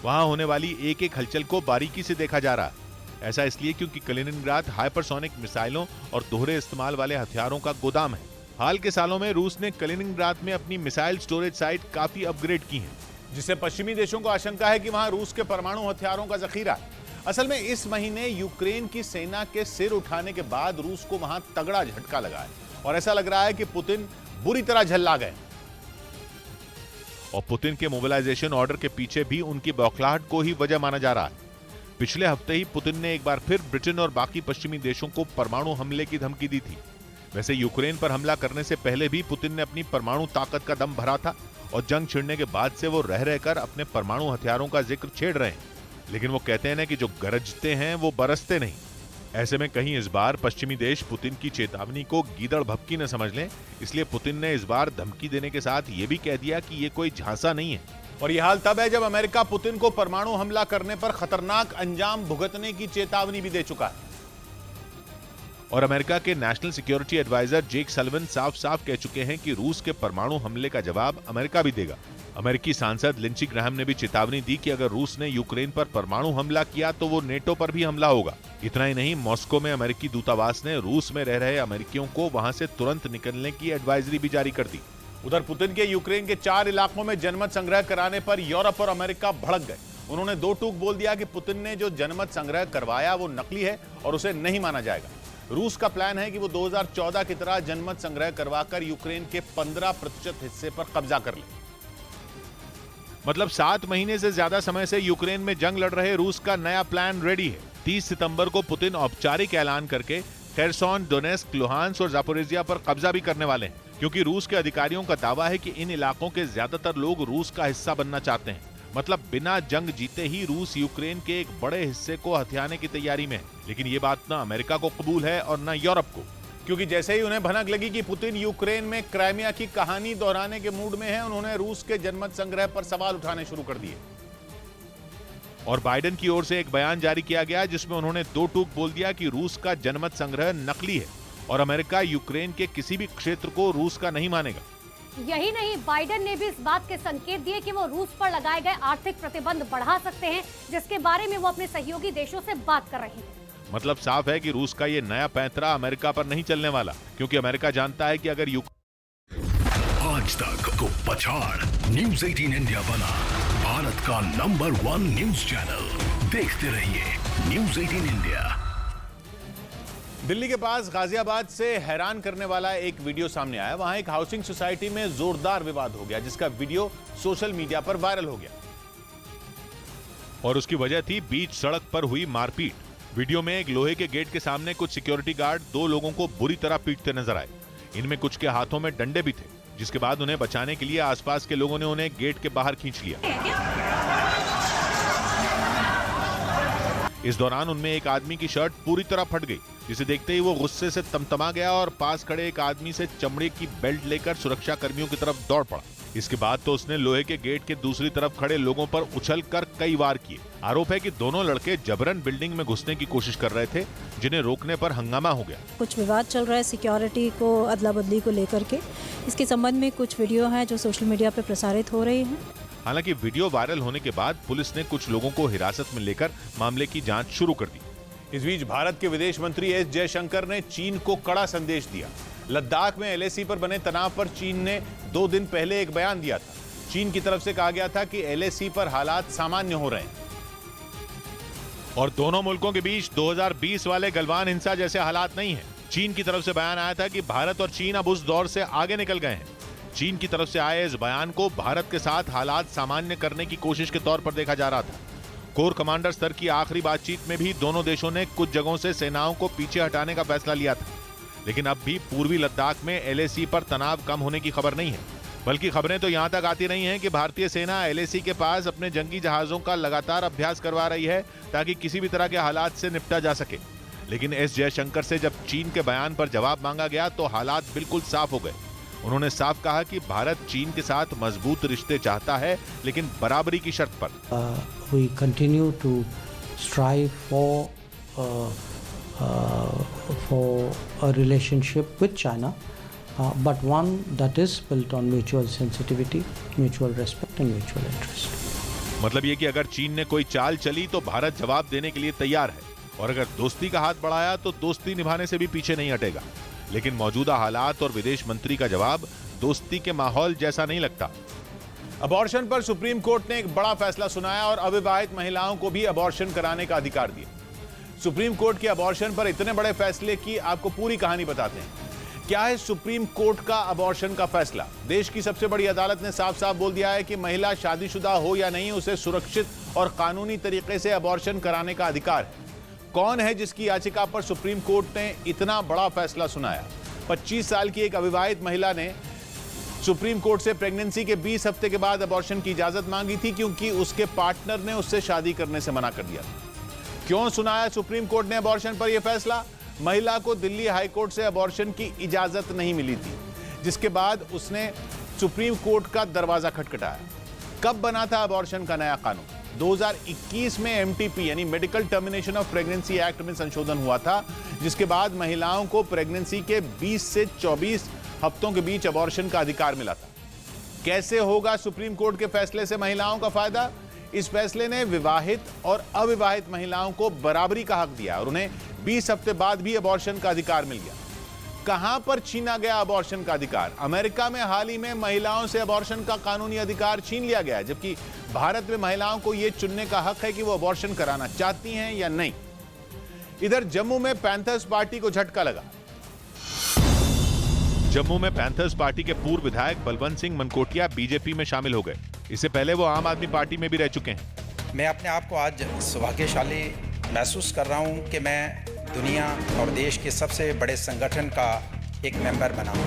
वहां होने वाली एक एक हलचल को बारीकी से देखा जा रहा है। ऐसा इसलिए क्योंकि कलिनिनग्राद हाइपरसोनिक मिसाइलों और दोहरे इस्तेमाल वाले हथियारों का गोदाम है। हाल के सालों में रूस ने कलिनिनग्राद में अपनी मिसाइल स्टोरेज साइट काफी अपग्रेड की है, जिससे पश्चिमी देशों को आशंका है कि वहां रूस के परमाणु हथियारों का जखीरा है। असल में इस महीने यूक्रेन की सेना के सिर उठाने के बाद रूस को वहां तगड़ा झटका लगा है और ऐसा लग रहा है कि पुतिन बुरी तरह झल्ला गए। और पुतिन के मोबिलाइजेशन ऑर्डर के पीछे भी उनकी बौखलाहट को ही वजह माना जा रहा है। पिछले हफ्ते ही पुतिन ने एक बार फिर ब्रिटेन और बाकी पश्चिमी देशों को परमाणु हमले की धमकी दी थी। वैसे यूक्रेन पर हमला करने से पहले भी पुतिन ने अपनी परमाणु ताकत का दम भरा था और जंग छिड़ने के बाद से वो रह रहकर अपने परमाणु हथियारों का जिक्र छेड़ रहे हैं। लेकिन वो कहते हैं ना कि जो गरजते हैं वो बरसते नहीं। ऐसे में कहीं इस बार पश्चिमी देश पुतिन की चेतावनी को गीदड़ भभकी न समझ लें, इसलिए पुतिन ने इस बार धमकी देने के साथ ये भी कह दिया कि ये कोई झांसा नहीं है। और यह हाल तब है जब अमेरिका पुतिन को परमाणु हमला करने पर खतरनाक अंजाम भुगतने की चेतावनी भी दे चुका है। और अमेरिका के नेशनल सिक्योरिटी एडवाइजर जेक सल्लिवन साफ साफ कह चुके हैं कि रूस के परमाणु हमले का जवाब अमेरिका भी देगा। अमेरिकी सांसद लिंची ग्राहम ने भी चेतावनी दी कि अगर रूस ने यूक्रेन पर परमाणु हमला किया तो वो नेटो पर भी हमला होगा। इतना ही नहीं, मॉस्को में अमेरिकी दूतावास ने रूस में रह रहे अमेरिकियों को वहां से तुरंत निकलने की एडवाइजरी भी जारी कर दी। उधर पुतिन के यूक्रेन के 4 इलाकों में जनमत संग्रह कराने पर यूरोप और अमेरिका भड़क गए। उन्होंने दो टूक बोल दिया कि पुतिन ने जो जनमत संग्रह करवाया वो नकली है और उसे नहीं माना जाएगा। रूस का प्लान है कि वो 2014 की तरह जनमत संग्रह करवाकर यूक्रेन के 15% हिस्से पर कब्जा कर ले। मतलब 7 महीने से ज्यादा समय से यूक्रेन में जंग लड़ रहे रूस का नया प्लान रेडी है। 30 सितंबर को पुतिन औपचारिक ऐलान करके खेरसोन, डोनेस्क, लुहांस्क और जापोरिजिया पर कब्जा भी करने वाले हैं, क्योंकि रूस के अधिकारियों का दावा है कि इन इलाकों के ज्यादातर लोग रूस का हिस्सा बनना चाहते हैं। मतलब बिना जंग जीते ही रूस यूक्रेन के एक बड़े हिस्से को हथियाने की तैयारी में है। लेकिन ये बात ना अमेरिका को कबूल है और ना यूरोप को, क्योंकि जैसे ही उन्हें भनक लगी कि पुतिन यूक्रेन में क्राइमिया की कहानी दोहराने के मूड में है, उन्होंने रूस के जनमत संग्रह पर सवाल उठाने शुरू कर दिए। और बाइडेन की ओर से एक बयान जारी किया गया जिसमें उन्होंने दो टूक बोल दिया कि रूस का जनमत संग्रह नकली है और अमेरिका यूक्रेन के किसी भी क्षेत्र को रूस का नहीं मानेगा। यही नहीं, बाइडेन ने भी इस बात के संकेत दिए कि वो रूस पर लगाए गए आर्थिक प्रतिबंध बढ़ा सकते हैं, जिसके बारे में वो अपने सहयोगी देशों से बात कर रहे हैं। मतलब साफ है कि रूस का ये नया पैंतरा अमेरिका पर नहीं चलने वाला, क्योंकि अमेरिका जानता है कि अगर आज तक को पछाड़ न्यूज़ 18 इंडिया बना भारत का नंबर 1 न्यूज चैनल। देखते रहिए न्यूज़ 18 इंडिया। दिल्ली के पास गाजियाबाद से हैरान करने वाला एक वीडियो सामने आया। वहां एक हाउसिंग सोसाइटी में जोरदार विवाद हो गया, जिसका वीडियो सोशल मीडिया पर वायरल हो गया। और उसकी वजह थी बीच सड़क पर हुई मारपीट। वीडियो में एक लोहे के गेट के सामने कुछ सिक्योरिटी गार्ड 2 लोगों को बुरी तरह पीटते नजर आए। इनमें कुछ के हाथों में डंडे भी थे, जिसके बाद उन्हें बचाने के लिए आसपास के लोगों ने उन्हें गेट के बाहर खींच लिया। इस दौरान उनमें एक आदमी की शर्ट पूरी तरह फट गई, जिसे देखते ही वो गुस्से से तमतमा गया और पास खड़े एक आदमी से चमड़े की बेल्ट लेकर सुरक्षा कर्मियों की तरफ दौड़ पड़ा। इसके बाद तो उसने लोहे के गेट के दूसरी तरफ खड़े लोगों पर उछलकर कई वार किए। आरोप है कि दोनों लड़के जबरन बिल्डिंग में घुसने की कोशिश कर रहे थे, जिन्हें रोकने पर हंगामा हो गया। कुछ विवाद चल रहा है सिक्योरिटी को अदला बदली को लेकर के। इसके संबंध में कुछ वीडियो हैं जो सोशल मीडिया पर प्रसारित हो रही हैं। हालांकि वीडियो वायरल होने के बाद पुलिस ने कुछ लोगों को हिरासत में लेकर मामले की जांच शुरू कर दी। इस बीच भारत के विदेश मंत्री एस जयशंकर ने चीन को कड़ा संदेश दिया। लद्दाख में एलएसी पर बने तनाव पर चीन ने 2 दिन पहले एक बयान दिया था। चीन की तरफ से कहा गया था कि एलएसी पर हालात सामान्य हो रहे हैं और दोनों मुल्कों के बीच 2020 वाले गलवान हिंसा जैसे हालात नहीं है। चीन की तरफ से बयान आया था कि भारत और चीन अब उस दौर से आगे निकल गए हैं। चीन की तरफ से आए इस बयान को भारत के साथ हालात सामान्य करने की कोशिश के तौर पर देखा जा रहा था। कोर कमांडर स्तर की आखिरी बातचीत में भी दोनों देशों ने कुछ जगहों से सेनाओं को पीछे हटाने का फैसला लिया था। लेकिन अब भी पूर्वी लद्दाख में एलएसी पर तनाव कम होने की खबर नहीं है, बल्कि खबरें तो यहां तक आती रही हैं कि भारतीय सेना एलएसी के पास अपने जंगी जहाजों का लगातार अभ्यास करवा रही है ताकि किसी भी तरह के हालात से निपटा जा सके। लेकिन एस जयशंकर से जब चीन के बयान पर जवाब मांगा गया तो हालात बिल्कुल साफ हो गए। उन्होंने साफ कहा कि भारत चीन के साथ मजबूत रिश्ते चाहता है, लेकिन बराबरी की शर्त पर। We continue to strive for a relationship with China, but one that is built on mutual sensitivity, mutual respect and mutual interest. मतलब ये कि अगर चीन ने कोई चाल चली तो भारत जवाब देने के लिए तैयार है, और अगर दोस्ती का हाथ बढ़ाया तो दोस्ती निभाने से भी पीछे नहीं हटेगा। लेकिन मौजूदा हालात और विदेश मंत्री का जवाब दोस्ती के माहौल जैसा नहीं लगता। अबॉर्शन पर सुप्रीम कोर्ट ने एक बड़ा फैसला सुनाया और अविवाहित महिलाओं को भी अबॉर्शन कराने का अधिकार दिया। सुप्रीम कोर्ट के अबॉर्शन पर इतने बड़े फैसले की आपको पूरी कहानी बताते हैं। क्या है सुप्रीम कोर्ट का अबॉर्शन का फैसला? देश की सबसे बड़ी अदालत ने साफ साफ बोल दिया है कि महिला शादीशुदा हो या नहीं, उसे सुरक्षित और कानूनी तरीके से अबॉर्शन कराने का अधिकार है। कौन है जिसकी याचिका पर सुप्रीम कोर्ट ने इतना बड़ा फैसला सुनाया? 25 साल की एक अविवाहित महिला ने सुप्रीम कोर्ट से प्रेगनेंसी के 20 हफ्ते के बाद अबॉर्शन की इजाजत मांगी थी, क्योंकि उसके पार्टनर ने उससे शादी करने से मना कर दिया। क्यों सुनाया सुप्रीम कोर्ट ने अबॉर्शन पर यह फैसला? महिला को दिल्ली हाई कोर्ट से अबॉर्शन की इजाजत नहीं मिली थी, जिसके बाद उसने सुप्रीम कोर्ट का दरवाजा खटखटाया। कब बना था अबॉर्शन का नया कानून? 2021 में एमटीपी यानी medical termination of pregnancy act में संशोधन हुआ था, जिसके बाद महिलाओं को प्रेगनेंसी के 20 से 24 हफ्तों के बीच अबॉर्शन का अधिकार मिला था। कैसे होगा सुप्रीम कोर्ट के फैसले से महिलाओं का फायदा? इस फैसले ने विवाहित और अविवाहित महिलाओं को बराबरी का हक दिया और उन्हें 20 हफ्ते बाद भी अबॉर्शन का अधिकार मिल गया। कहां पर छीना गया अबॉर्शन का अधिकार? अमेरिका में हाल ही में महिलाओं से अबॉर्शन का कानूनी अधिकार छीन लिया गया है, जबकि भारत में महिलाओं को यह चुनने का हक है कि वो अबॉर्शन कराना चाहती हैं या नहीं। इधर जम्मू में पैंथर्स पार्टी को झटका लगा। जम्मू में पैंथर्स पार्टी के पूर्व विधायक बलवंत सिंह मनकोटिया बीजेपी में शामिल हो गए। इससे पहले वो आम आदमी पार्टी में भी रह चुके हैं। मैं अपने आप को आज सौभाग्यशाली महसूस कर रहा हूं कि मैं दुनिया और देश के सबसे बड़े संगठन का एक मेंबर बना हूं।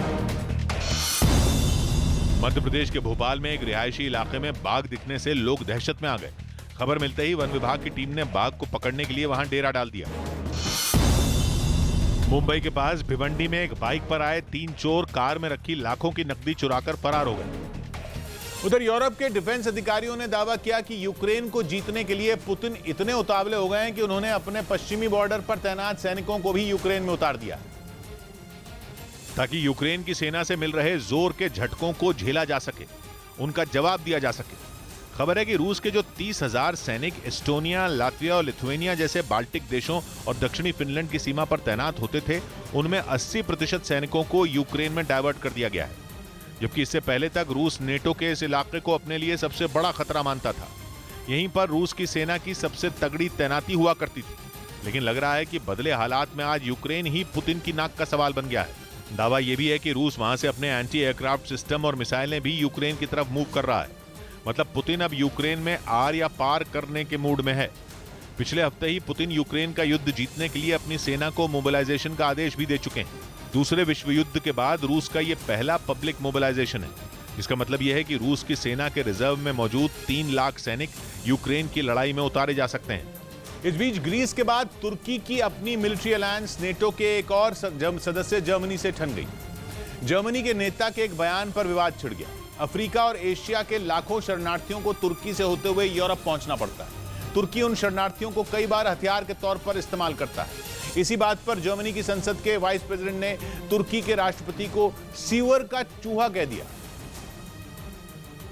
मध्य प्रदेश के भोपाल में एक रिहायशी इलाके में बाघ दिखने से लोग दहशत में आ गए। खबर मिलते ही वन विभाग की टीम ने बाघ को पकड़ने के लिए वहां डेरा डाल दिया। मुंबई के पास भिवंडी में एक बाइक पर आए 3 चोर कार में रखी लाखों की नकदी चुराकर फरार हो गए। उधर यूरोप के डिफेंस अधिकारियों ने दावा किया कि यूक्रेन को जीतने के लिए पुतिन इतने उतावले हो गए हैं कि उन्होंने अपने पश्चिमी बॉर्डर पर तैनात सैनिकों को भी यूक्रेन में उतार दिया, ताकि यूक्रेन की सेना से मिल रहे जोर के झटकों को झेला जा सके, उनका जवाब दिया जा सके। खबर है कि रूस के जो 30,000 सैनिक एस्टोनिया, लातविया और लिथुआनिया जैसे बाल्टिक देशों और दक्षिणी फिनलैंड की सीमा पर तैनात होते थे, उनमें 80% सैनिकों को यूक्रेन में डायवर्ट कर दिया गया है। जबकि इससे पहले तक रूस नेटो के इस इलाके को अपने लिए सबसे बड़ा खतरा मानता था। यहीं पर रूस की सेना की सबसे तगड़ी तैनाती हुआ करती थी, लेकिन लग रहा है कि बदले हालात में आज यूक्रेन ही पुतिन की नाक का सवाल बन गया है। दावा यह भी है कि रूस वहां से अपने एंटी एयरक्राफ्ट सिस्टम और मिसाइलें भी यूक्रेन की तरफ मूव कर रहा है। मतलब पुतिन अब यूक्रेन में आर या पार करने के मूड में है। पिछले हफ्ते ही पुतिन यूक्रेन का युद्ध जीतने के लिए अपनी सेना को मोबिलाइजेशन का आदेश भी दे चुके हैं। दूसरे विश्व युद्ध के बाद रूस का यह पहला पब्लिक मोबिलाइजेशन है। इसका मतलब यह है कि रूस की सेना के रिजर्व में मौजूद 3 लाख सैनिक यूक्रेन की लड़ाई में उतारे जा सकते हैं। इस बीच ग्रीस के बाद तुर्की की अपनी मिलिट्री अलायंस नेटो के एक और सदस्य जर्मनी से ठन गई। जर्मनी के नेता के एक बयान पर विवाद छिड़ गया। अफ्रीका और एशिया के लाखों शरणार्थियों को तुर्की से होते हुए यूरोप पहुंचना पड़ता है। तुर्की उन शरणार्थियों को कई बार हथियार के तौर पर इस्तेमाल करता है। इसी बात पर जर्मनी की संसद के वाइस प्रेसिडेंट ने तुर्की के राष्ट्रपति को सीवर का चूहा कह दिया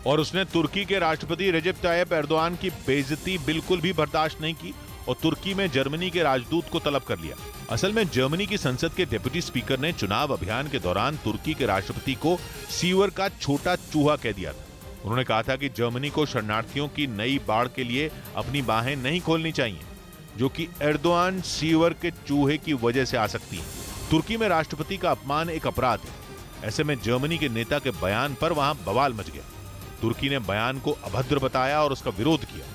और उसने तुर्की के राष्ट्रपति रेजेप तायिप एर्दोआन की बेइज्जती बिल्कुल भी बर्दाश्त नहीं की और तुर्की में जर्मनी के राजदूत को तलब कर लिया। असल में जर्मनी की संसद के डिप्टी स्पीकर ने चुनाव अभियान के दौरान तुर्की के राष्ट्रपति को सीवर का छोटा चूहा कह दिया था। उन्होंने कहा था कि जर्मनी को शरणार्थियों की नई बाढ़ के लिए अपनी बाहें नहीं खोलनी चाहिए, जो कि एर्दोआन सीवर के चूहे की वजह से आ सकती है। तुर्की में राष्ट्रपति का अपमान एक अपराध है। ऐसे में जर्मनी के नेता के बयान पर वहां बवाल मच गया। तुर्की ने बयान को अभद्र बताया और उसका विरोध किया।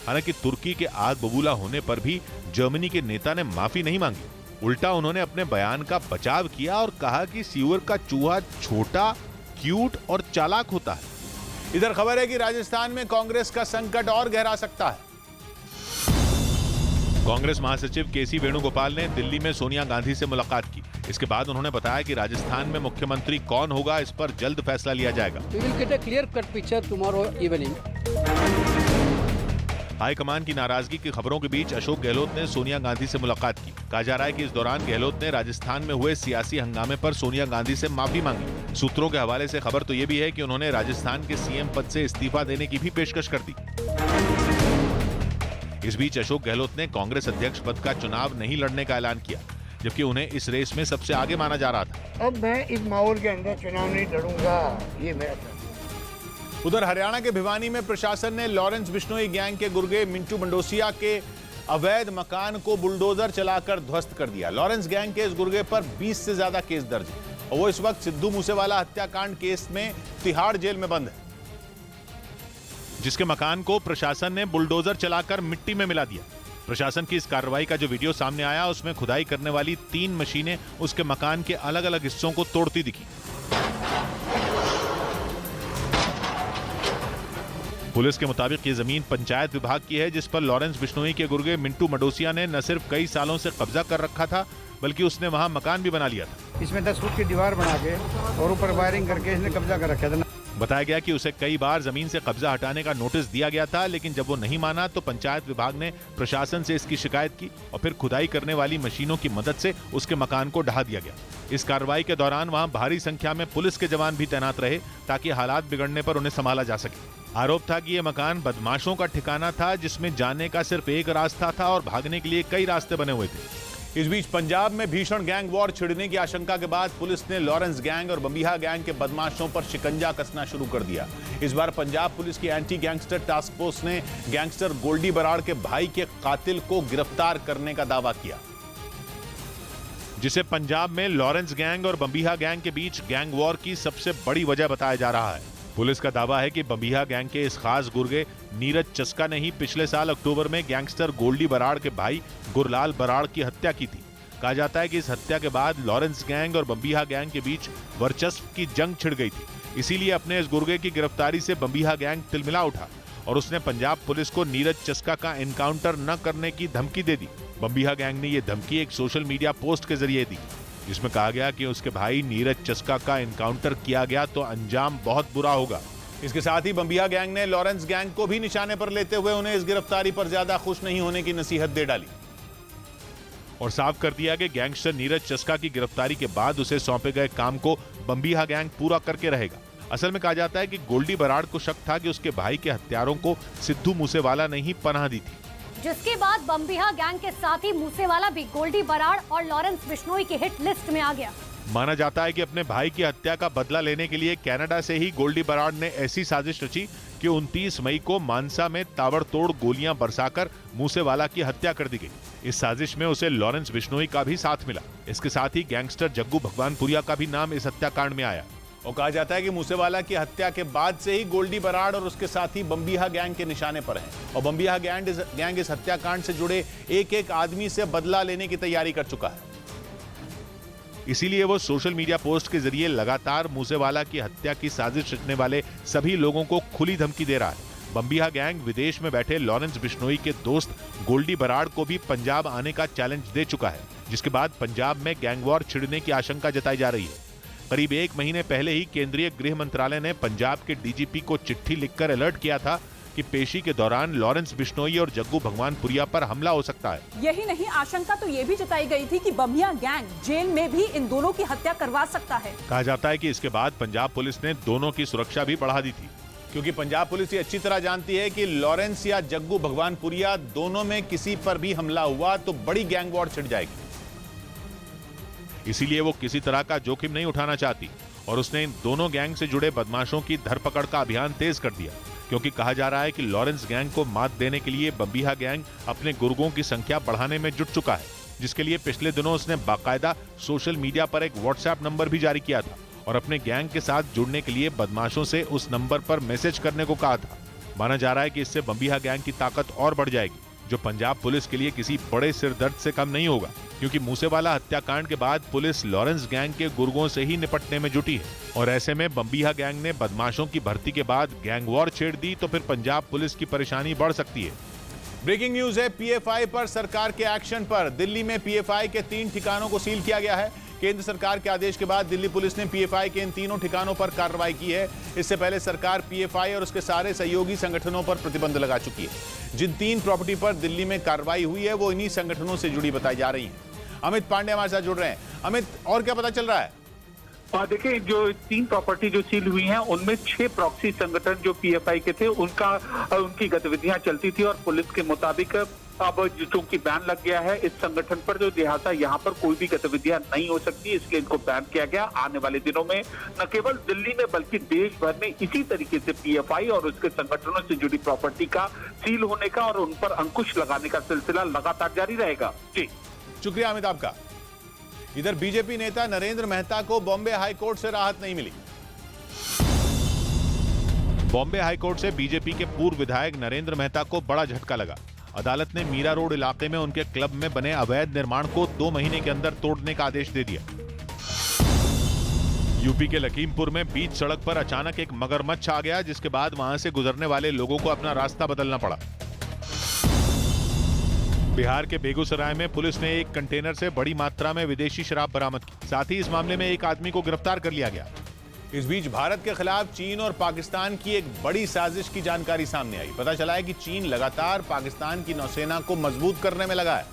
हालांकि तुर्की के आग बबूला होने पर भी जर्मनी के नेता ने माफी नहीं मांगी। उल्टा उन्होंने अपने बयान का बचाव किया और कहा कि सीवर का चूहा छोटा, क्यूट और चालाक होता है। इधर खबर है कि राजस्थान में कांग्रेस का संकट और गहरा सकता है। कांग्रेस महासचिव केसी वेणुगोपाल ने दिल्ली में सोनिया गांधी से मुलाकात की। इसके बाद उन्होंने बताया कि राजस्थान में मुख्यमंत्री कौन होगा इस पर जल्द फैसला लिया जाएगा। We will get a clear-cut picture tomorrow evening. High command की नाराजगी की खबरों के बीच अशोक गहलोत ने सोनिया गांधी से मुलाकात की। कहा जा रहा है कि इस दौरान गहलोत ने राजस्थान में हुए सियासी हंगामे पर सोनिया गांधी से माफी मांगी। सूत्रों के हवाले से खबर तो ये भी है कि उन्होंने राजस्थान के सीएम पद से इस्तीफा देने की भी पेशकश कर दी। इस बीच अशोक गहलोत ने कांग्रेस अध्यक्ष पद का चुनाव नहीं लड़ने का ऐलान किया, जबकि उन्हें इस रेस में सबसे आगे माना जा रहा था। अब मैं इस माहौल के अंदर चुनाव नहीं लड़ूंगा, ये मेरा। उधर हरियाणा के भिवानी में प्रशासन ने लॉरेंस बिश्नोई गैंग के गुर्गे मिंटू मंडोसिया के अवैध मकान को बुलडोजर चलाकर ध्वस्त कर दिया। लॉरेंस गैंग के इस गुर्गे पर 20 से ज्यादा केस दर्ज है और वो इस वक्त सिद्धू मूसेवाला हत्याकांड केस में तिहाड़ जेल में बंद है, जिसके मकान को प्रशासन ने बुलडोजर चलाकर मिट्टी में मिला दिया। प्रशासन की इस कार्रवाई का जो वीडियो सामने आया उसमें खुदाई करने वाली 3 मशीनें उसके मकान के अलग अलग हिस्सों को तोड़ती दिखी। पुलिस के मुताबिक ये जमीन पंचायत विभाग की है, जिस पर लॉरेंस बिश्नोई के गुर्गे मिंटू मंडोसिया ने न सिर्फ कई सालों से कब्जा कर रखा था, बल्कि उसने वहां मकान भी बना लिया था। इसमें 10 फुट की दीवार बना के और ऊपर वायरिंग करके इसने कब्जा कर रखा था। बताया गया कि उसे कई बार जमीन से कब्जा हटाने का नोटिस दिया गया था, लेकिन जब वो नहीं माना तो पंचायत विभाग ने प्रशासन से इसकी शिकायत की और फिर खुदाई करने वाली मशीनों की मदद से उसके मकान को ढहा दिया गया। इस कार्रवाई के दौरान वहां भारी संख्या में पुलिस के जवान भी तैनात रहे ताकि हालात बिगड़ने पर उन्हें संभाला जा सके। आरोप था कि यह मकान बदमाशों का ठिकाना था, जिसमें जाने का सिर्फ एक रास्ता था और भागने के लिए कई रास्ते बने हुए थे। इस बीच पंजाब में भीषण गैंग वॉर छिड़ने की आशंका के बाद पुलिस ने लॉरेंस गैंग और बंबिहा गैंग के बदमाशों पर शिकंजा कसना शुरू कर दिया। इस बार पंजाब पुलिस की एंटी गैंगस्टर टास्क फोर्स ने गैंगस्टर गोल्डी बराड़ के भाई के कातिल को गिरफ्तार करने का दावा किया, जिसे पंजाब में लॉरेंस गैंग और बंबिहा गैंग के बीच गैंग वॉर की सबसे बड़ी वजह बताया जा रहा है। पुलिस का दावा है कि बंबिहा गैंग के इस खास गुर्गे नीरज चस्का ने ही पिछले साल अक्टूबर में गैंगस्टर गोल्डी बराड़ के भाई गुरलाल बराड़ की हत्या की थी। कहा जाता है कि इस हत्या के बाद लॉरेंस गैंग और बंबिहा गैंग के बीच वर्चस्व की जंग छिड़ गई थी। इसीलिए अपने इस गुर्गे की गिरफ्तारी से बंबिहा गैंग तिलमिला उठा और उसने पंजाब पुलिस को नीरज चस्का का एनकाउंटर न करने की धमकी दे दी। बंबिहा गैंग ने यह धमकी एक सोशल मीडिया पोस्ट के जरिए दी, जिसमें कहा गया कि उसके भाई नीरज चस्का का एनकाउंटर किया गया तो अंजाम बहुत बुरा होगा। इसके साथ ही बंबिहा गैंग ने लॉरेंस गैंग को भी निशाने पर लेते हुए उन्हें इस गिरफ्तारी पर ज्यादा खुश नहीं होने की नसीहत दे डाली और साफ कर दिया कि गैंगस्टर नीरज चस्का की गिरफ्तारी के बाद उसे सौंपे गए काम को बंबिहा गैंग पूरा करके रहेगा। असल में कहा जाता है कि गोल्डी बराड़ को शक था कि उसके भाई के हत्यारों को सिद्धू मूसेवाला ने ही पनाह दी थी, जिसके बाद बंबिहा गैंग के साथ ही मूसेवाला भी गोल्डी बराड़ और लॉरेंस बिश्नोई की हिट लिस्ट में आ गया। माना जाता है कि अपने भाई की हत्या का बदला लेने के लिए कनाडा से ही गोल्डी बराड़ ने ऐसी साजिश रची कि 29 मई को मानसा में ताबड़तोड़ गोलियां बरसाकर मूसेवाला की हत्या कर दी गई। इस साजिश में उसे लॉरेंस बिश्नोई का भी साथ मिला। इसके साथ ही गैंगस्टर जग्गू भगवानपुरिया का भी नाम इस हत्याकांड में आया और कहा जाता है कि मूसेवाला की हत्या के बाद से ही गोल्डी बराड़ और उसके साथी बंबिहा गैंग के निशाने पर हैं और बंबिहा गैंग इस हत्याकांड से जुड़े एक आदमी से बदला लेने की तैयारी कर चुका है। इसीलिए वो सोशल मीडिया पोस्ट के जरिए लगातार मूसेवाला की हत्या की साजिश रचने वाले सभी लोगों को खुली धमकी दे रहा है। बंबिहा गैंग विदेश में बैठे लॉरेंस बिश्नोई के दोस्त गोल्डी बराड़ को भी पंजाब आने का चैलेंज दे चुका है, जिसके बाद पंजाब में गैंग वॉर छिड़ने की आशंका जताई जा रही है। करीब 1 महीने पहले ही केंद्रीय गृह मंत्रालय ने पंजाब के डीजीपी को चिट्ठी लिखकर अलर्ट किया था कि पेशी के दौरान लॉरेंस बिश्नोई और जग्गू भगवानपुरिया पर हमला हो सकता है। यही नहीं, आशंका तो ये भी जताई गई थी कि बंबिहा गैंग जेल में भी इन दोनों की हत्या करवा सकता है। कहा जाता है कि इसके बाद पंजाब पुलिस ने दोनों की सुरक्षा भी बढ़ा दी थी, क्योंकि पंजाब पुलिस ये अच्छी तरह जानती है कि लॉरेंस या जग्गू भगवानपुरिया दोनों में किसी पर भी हमला हुआ तो बड़ी गैंग वॉर छिड़ जाएगी। इसीलिए वो किसी तरह का जोखिम नहीं उठाना चाहती और उसने इन दोनों गैंग से जुड़े बदमाशों की धरपकड़ का अभियान तेज कर दिया, क्योंकि कहा जा रहा है कि लॉरेंस गैंग को मात देने के लिए बंबिहा गैंग अपने गुर्गों की संख्या बढ़ाने में जुट चुका है, जिसके लिए पिछले दिनों उसने बाकायदा सोशल मीडिया पर एक व्हाट्सएप नंबर भी जारी किया था और अपने गैंग के साथ जुड़ने के लिए बदमाशों से उस नंबर पर मैसेज करने को कहा था। माना जा रहा है कि इससे बंबिहा गैंग की ताकत और बढ़ जाएगी, जो पंजाब पुलिस के लिए किसी बड़े सिरदर्द से कम नहीं होगा, क्योंकि मूसेवाला हत्याकांड के बाद पुलिस लॉरेंस गैंग के गुर्गों से ही निपटने में जुटी है और ऐसे में बंबिहा गैंग ने बदमाशों की भर्ती के बाद गैंग वॉर छेड़ दी तो फिर पंजाब पुलिस की परेशानी बढ़ सकती है। ब्रेकिंग न्यूज है पीएफआई पर सरकार के एक्शन पर। दिल्ली में पीएफआई के 3 ठिकानों को सील किया गया है। केंद्र सरकार के आदेश के बाद दिल्ली पुलिस ने पीएफआई के इन तीनों ठिकानों पर कार्रवाई की है। इससे पहले सरकार पीएफआई और उसके सारे सहयोगी संगठनों पर प्रतिबंध लगा चुकी है। जिन 3 प्रॉपर्टी पर दिल्ली में कार्रवाई हुई है वो इन्हीं संगठनों से जुड़ी बताई जा रही है। अमित पांडे हमारे साथ जुड़ रहे हैं। अमित, और क्या पता चल रहा है? देखिए, जो 3 प्रॉपर्टी जो सील हुई हैं उनमें 6 प्रॉक्सी संगठन जो पीएफआई के थे उनकी गतिविधियां चलती थी और पुलिस के मुताबिक अब चूंकि बैन लग गया है इस संगठन पर, जो लिहाजा यहाँ पर कोई भी गतिविधियां नहीं हो सकती, इसलिए इनको बैन किया गया। आने वाले दिनों में न केवल दिल्ली में बल्कि देश भर में इसी तरीके से पीएफआई और उसके संगठनों से जुड़ी प्रॉपर्टी का सील होने का और उन पर अंकुश लगाने का सिलसिला लगातार जारी रहेगा। जी, शुक्रिया अमित आपका। इधर बीजेपी नेता नरेंद्र मेहता को बॉम्बे हाईकोर्ट से राहत नहीं मिली। बॉम्बे हाईकोर्ट से बीजेपी के पूर्व विधायक नरेंद्र मेहता को बड़ा झटका लगा। अदालत ने मीरा रोड इलाके में उनके क्लब में बने अवैध निर्माण को 2 महीने के अंदर तोड़ने का आदेश दे दिया। यूपी के लखीमपुर में बीच सड़क पर अचानक एक मगरमच्छ आ गया, जिसके बाद वहां से गुजरने वाले लोगों को अपना रास्ता बदलना पड़ा। बिहार के बेगूसराय में पुलिस ने एक कंटेनर से बड़ी मात्रा में विदेशी शराब बरामद की। साथ ही इस मामले में एक आदमी को गिरफ्तार कर लिया गया। इस बीच भारत के खिलाफ चीन और पाकिस्तान की एक बड़ी साजिश की जानकारी सामने आई। पता चला है कि चीन लगातार पाकिस्तान की नौसेना को मजबूत करने में लगा है,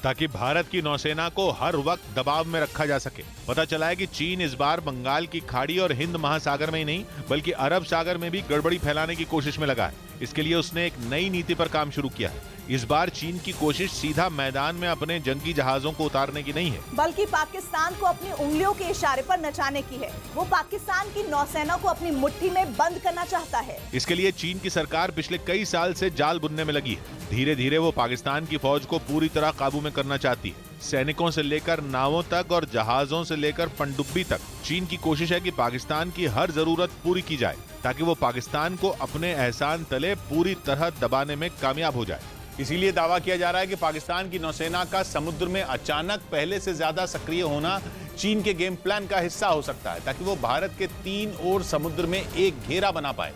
ताकि भारत की नौसेना को हर वक्त दबाव में रखा जा सके। पता चला है कि चीन इस बार बंगाल की खाड़ी और हिंद महासागर में ही नहीं बल्कि अरब सागर में भी गड़बड़ी फैलाने की कोशिश में लगा है। इसके लिए उसने एक नई नीति पर काम शुरू किया है। इस बार चीन की कोशिश सीधा मैदान में अपने जंगी जहाजों को उतारने की नहीं है, बल्कि पाकिस्तान को अपनी उंगलियों के इशारे पर नचाने की है। वो पाकिस्तान की नौसेना को अपनी मुट्ठी में बंद करना चाहता है। इसके लिए चीन की सरकार पिछले कई साल से जाल बुनने में लगी है। धीरे धीरे वो पाकिस्तान की फौज को पूरी तरह काबू में करना चाहती है। सैनिकों से लेकर नावों तक और जहाजों से लेकर पनडुब्बी तक चीन की कोशिश है कि पाकिस्तान की हर जरूरत पूरी की जाए, ताकि वो पाकिस्तान को अपने एहसान तले पूरी तरह दबाने में कामयाब हो जाए। इसीलिए दावा किया जा रहा है कि पाकिस्तान की नौसेना का समुद्र में अचानक पहले से ज्यादा सक्रिय होना चीन के गेम प्लान का हिस्सा हो सकता है, ताकि वो भारत के 3 ओर समुद्र में एक घेरा बना पाए।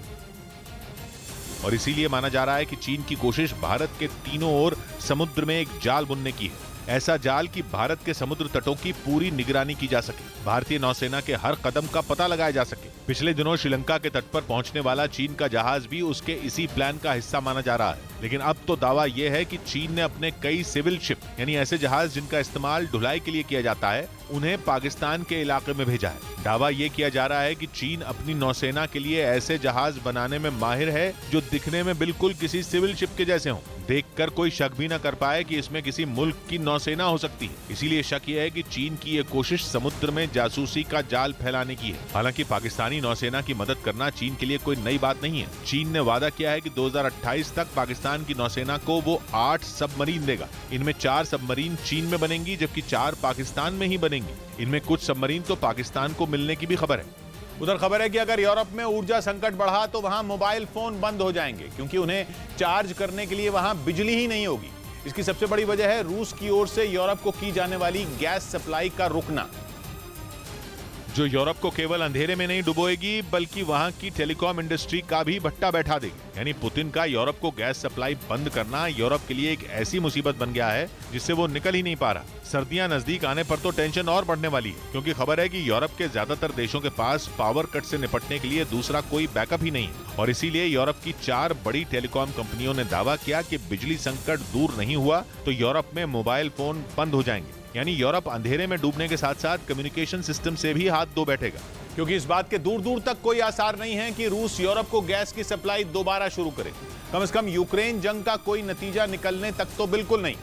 और इसीलिए माना जा रहा है कि चीन की कोशिश भारत के तीनों ओर समुद्र में एक जाल बुनने की है। ऐसा जाल कि भारत के समुद्र तटों की पूरी निगरानी की जा सके, भारतीय नौसेना के हर कदम का पता लगाया जा सके। पिछले दिनों श्रीलंका के तट पर पहुंचने वाला चीन का जहाज भी उसके इसी प्लान का हिस्सा माना जा रहा है। लेकिन अब तो दावा यह है कि चीन ने अपने कई सिविल शिप, यानी ऐसे जहाज जिनका इस्तेमाल ढुलाई के लिए किया जाता है, उन्हें पाकिस्तान के इलाके में भेजा है। दावा यह किया जा रहा है कि चीन अपनी नौसेना के लिए ऐसे जहाज बनाने में माहिर है जो दिखने में बिल्कुल किसी सिविल शिप के जैसे हों, देखकर कोई शक भी न कर पाए कि इसमें किसी मुल्क की नौसेना हो सकती है। इसीलिए शक यह है कि चीन की यह कोशिश समुद्र में जासूसी का जाल फैलाने की है। हालांकि पाकिस्तानी नौसेना की मदद करना चीन के लिए कोई नई बात नहीं है। चीन ने वादा किया है कि 2028 तक पाकिस्तान की नौसेना को वो 8 सबमरीन देगा। इनमें 4 सबमरीन चीन में बनेंगी, जबकि 4 पाकिस्तान में ही बनेंगी। इनमें कुछ सबमरीन तो पाकिस्तान को मिलने की भी खबर है। उधर खबर है कि अगर यूरोप में ऊर्जा संकट बढ़ा तो वहां मोबाइल फोन बंद हो जाएंगे, क्योंकि उन्हें चार्ज करने के लिए वहां बिजली ही नहीं होगी। इसकी सबसे बड़ी वजह है रूस की ओर से यूरोप को की जाने वाली गैस सप्लाई का रुकना, जो यूरोप को केवल अंधेरे में नहीं डुबोएगी बल्कि वहां की टेलीकॉम इंडस्ट्री का भी भट्टा बैठा देगी। यानी पुतिन का यूरोप को गैस सप्लाई बंद करना यूरोप के लिए एक ऐसी मुसीबत बन गया है जिससे वो निकल ही नहीं पा रहा। सर्दियां नजदीक आने पर तो टेंशन और बढ़ने वाली है, क्योंकि खबर है कि यूरोप के ज्यादातर देशों के पास पावर कट से निपटने के लिए दूसरा कोई बैकअप ही नहीं है। और इसीलिए यूरोप की 4 बड़ी टेलीकॉम कंपनियों ने दावा किया कि बिजली संकट दूर नहीं हुआ तो यूरोप में मोबाइल फोन बंद हो जाएंगे। यानी यूरोप अंधेरे में डूबने के साथ साथ कम्युनिकेशन सिस्टम से भी हाथ धो बैठेगा, क्योंकि इस बात के दूर दूर तक कोई आसार नहीं है कि रूस यूरोप को गैस की सप्लाई दोबारा शुरू करे। कम से कम यूक्रेन जंग का कोई नतीजा निकलने तक तो बिल्कुल नहीं,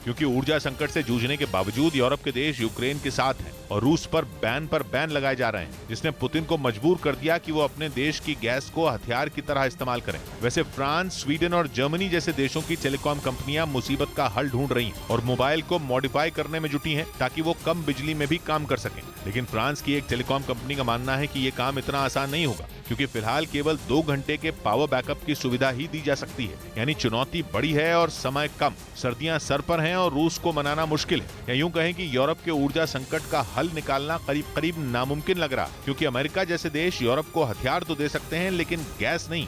क्योंकि ऊर्जा संकट से जूझने के बावजूद यूरोप के देश यूक्रेन के साथ हैं और रूस पर बैन लगाए जा रहे हैं, जिसने पुतिन को मजबूर कर दिया कि वो अपने देश की गैस को हथियार की तरह इस्तेमाल करें। वैसे फ्रांस, स्वीडन और जर्मनी जैसे देशों की टेलीकॉम कंपनियां मुसीबत का हल ढूंढ रही हैं और मोबाइल को मॉडिफाई करने में जुटी हैं ताकि वो कम बिजली में भी काम कर सकें। लेकिन फ्रांस की एक टेलीकॉम कंपनी का मानना है कि ये काम इतना आसान नहीं होगा, क्योंकि फिलहाल केवल 2 घंटे के पावर बैकअप की सुविधा ही दी जा सकती है। यानी चुनौती बड़ी है और समय कम। सर्दियां सर पर हैं और रूस को मनाना मुश्किल है। या यूं कहें कि यूरोप के ऊर्जा संकट का हल निकालना करीब करीब नामुमकिन लग रहा, क्योंकि अमेरिका जैसे देश यूरोप को हथियार तो दे सकते हैं लेकिन गैस नहीं।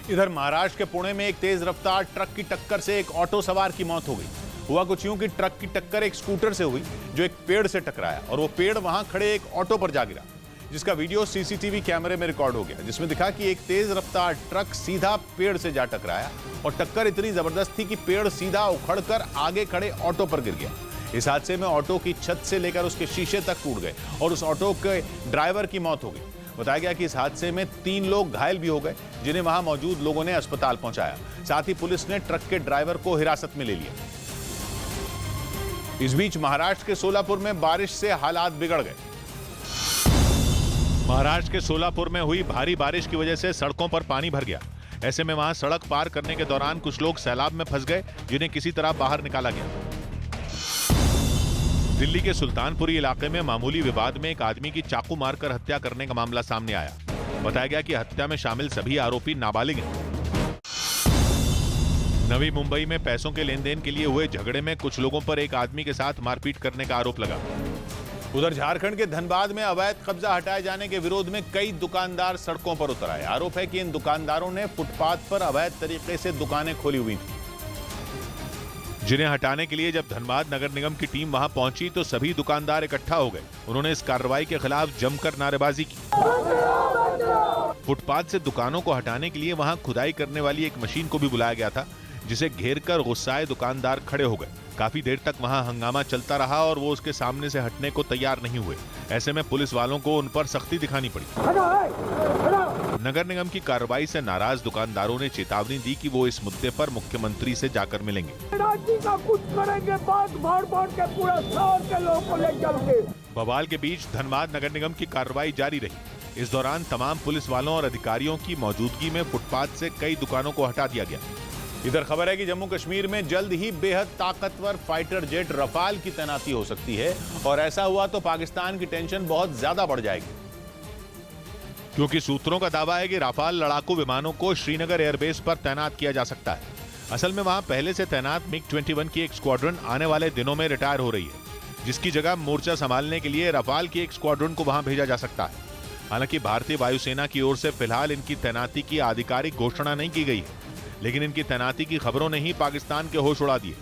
इधर महाराष्ट्र के पुणे में एक तेज रफ्तार ट्रक की टक्कर से एक ऑटो सवार की मौत हो गई। हुआ कुछ यूं कि ट्रक की टक्कर एक स्कूटर से हुई जो एक पेड़ से टकराया और वो पेड़ वहां खड़े एक ऑटो पर जा गिरा, जिसका वीडियो सीसीटीवी कैमरे में रिकॉर्ड हो गया, जिसमें दिखा कि एक तेज रफ्तार ट्रक सीधा पेड़ से जा टकराया और टक्कर इतनी जबरदस्त थी कि पेड़ सीधा उखड़कर आगे खड़े ऑटो पर गिर गया। इस हादसे में ऑटो की छत से लेकर उसके शीशे तक टूट गए और उस ऑटो के ड्राइवर की मौत हो गई। बताया गया कि इस हादसे में 3 लोग घायल भी हो गए, जिन्हें वहां मौजूद लोगों ने अस्पताल पहुंचाया। साथ ही पुलिस ने ट्रक के ड्राइवर को हिरासत में ले लिया। इस बीच महाराष्ट्र के सोलापुर में बारिश से हालात बिगड़ गए। महाराष्ट्र के सोलापुर में हुई भारी बारिश की वजह से सड़कों पर पानी भर गया। ऐसे में वहां सड़क पार करने के दौरान कुछ लोग सैलाब में फंस गए, जिन्हें किसी तरह बाहर निकाला गया। दिल्ली के सुल्तानपुरी इलाके में मामूली विवाद में एक आदमी की चाकू मारकर हत्या करने का मामला सामने आया। बताया गया कि हत्या में शामिल सभी आरोपी नाबालिग हैं। नवी मुंबई में पैसों के लेन देन के लिए हुए झगड़े में कुछ लोगों पर एक आदमी के साथ मारपीट करने का आरोप लगा। उधर झारखंड के धनबाद में अवैध कब्जा हटाए जाने के विरोध में कई दुकानदार सड़कों पर उतर आए। आरोप है कि इन दुकानदारों ने फुटपाथ पर अवैध तरीके से दुकानें खोली हुई थी, जिन्हें हटाने के लिए जब धनबाद नगर निगम की टीम वहां पहुंची तो सभी दुकानदार इकट्ठा हो गए। उन्होंने इस कार्रवाई के खिलाफ जमकर नारेबाजी की। फुटपाथ से दुकानों को हटाने के लिए वहां खुदाई करने वाली एक मशीन को भी बुलाया गया था, जिसे घेरकर गुस्साए दुकानदार खड़े हो गए। काफी देर तक वहां हंगामा चलता रहा और वो उसके सामने से हटने को तैयार नहीं हुए। ऐसे में पुलिस वालों को उन पर सख्ती दिखानी पड़ी। नगर निगम की कार्रवाई से नाराज दुकानदारों ने चेतावनी दी कि वो इस मुद्दे पर मुख्यमंत्री से जाकर मिलेंगे। कुछ करेंगे, बांट के पूरा शहर के लोगों को ले चलके। बवाल के बीच धनबाद नगर निगम की कार्रवाई जारी रही। इस दौरान तमाम पुलिस वालों और अधिकारियों की मौजूदगी में फुटपाथ से कई दुकानों को हटा दिया गया। इधर खबर है कि जम्मू कश्मीर में जल्द ही बेहद ताकतवर फाइटर जेट रफाल की तैनाती हो सकती है और ऐसा हुआ तो पाकिस्तान की टेंशन बहुत ज्यादा बढ़ जाएगी, क्योंकि सूत्रों का दावा है कि राफाल लड़ाकू विमानों को श्रीनगर एयरबेस पर तैनात किया जा सकता है। असल में वहां पहले से तैनात MiG-21 की एक स्क्वाड्रन आने वाले दिनों में रिटायर हो रही है, जिसकी जगह मोर्चा संभालने के लिए राफाल की एक स्क्वाड्रन को वहां भेजा जा सकता है। हालांकि भारतीय वायुसेना की ओर से फिलहाल इनकी तैनाती की आधिकारिक घोषणा नहीं की गई है, लेकिन इनकी तैनाती की खबरों ने ही पाकिस्तान के होश उड़ा दिए।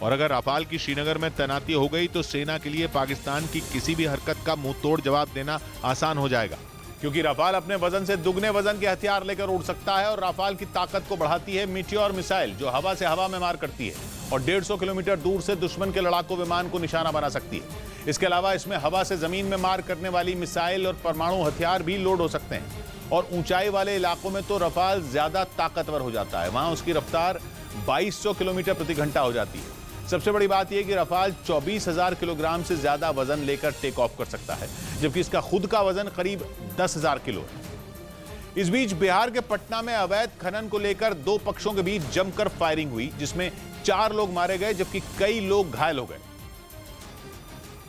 और अगर राफाल की श्रीनगर में तैनाती हो गई तो सेना के लिए पाकिस्तान की किसी भी हरकत का मुंह तोड़ जवाब देना आसान हो जाएगा, क्योंकि राफाल अपने वजन से दुगने वजन के हथियार लेकर उड़ सकता है और राफाल की ताकत को बढ़ाती है मीटियोर मिसाइल, जो हवा से हवा में मार करती है और 150 किलोमीटर दूर से दुश्मन के लड़ाकू विमान को निशाना बना सकती है। इसके अलावा इसमें हवा से जमीन में मार करने वाली मिसाइल और परमाणु हथियार भी लोड हो सकते हैं और ऊंचाई वाले इलाकों में तो रफाल ज्यादा ताकतवर हो जाता है। वहां उसकी रफ्तार 2200 किलोमीटर प्रति घंटा हो जाती है। सबसे बड़ी बात यह कि रफाल 24,000 किलोग्राम से ज्यादा वजन लेकर टेक ऑफ कर सकता है, जबकि इसका खुद का वजन करीब 10,000 किलो है। इस बीच बिहार के पटना में अवैध खनन को लेकर 2 पक्षों के बीच जमकर फायरिंग हुई, जिसमें 4 लोग मारे गए जबकि कई लोग घायल हो गए।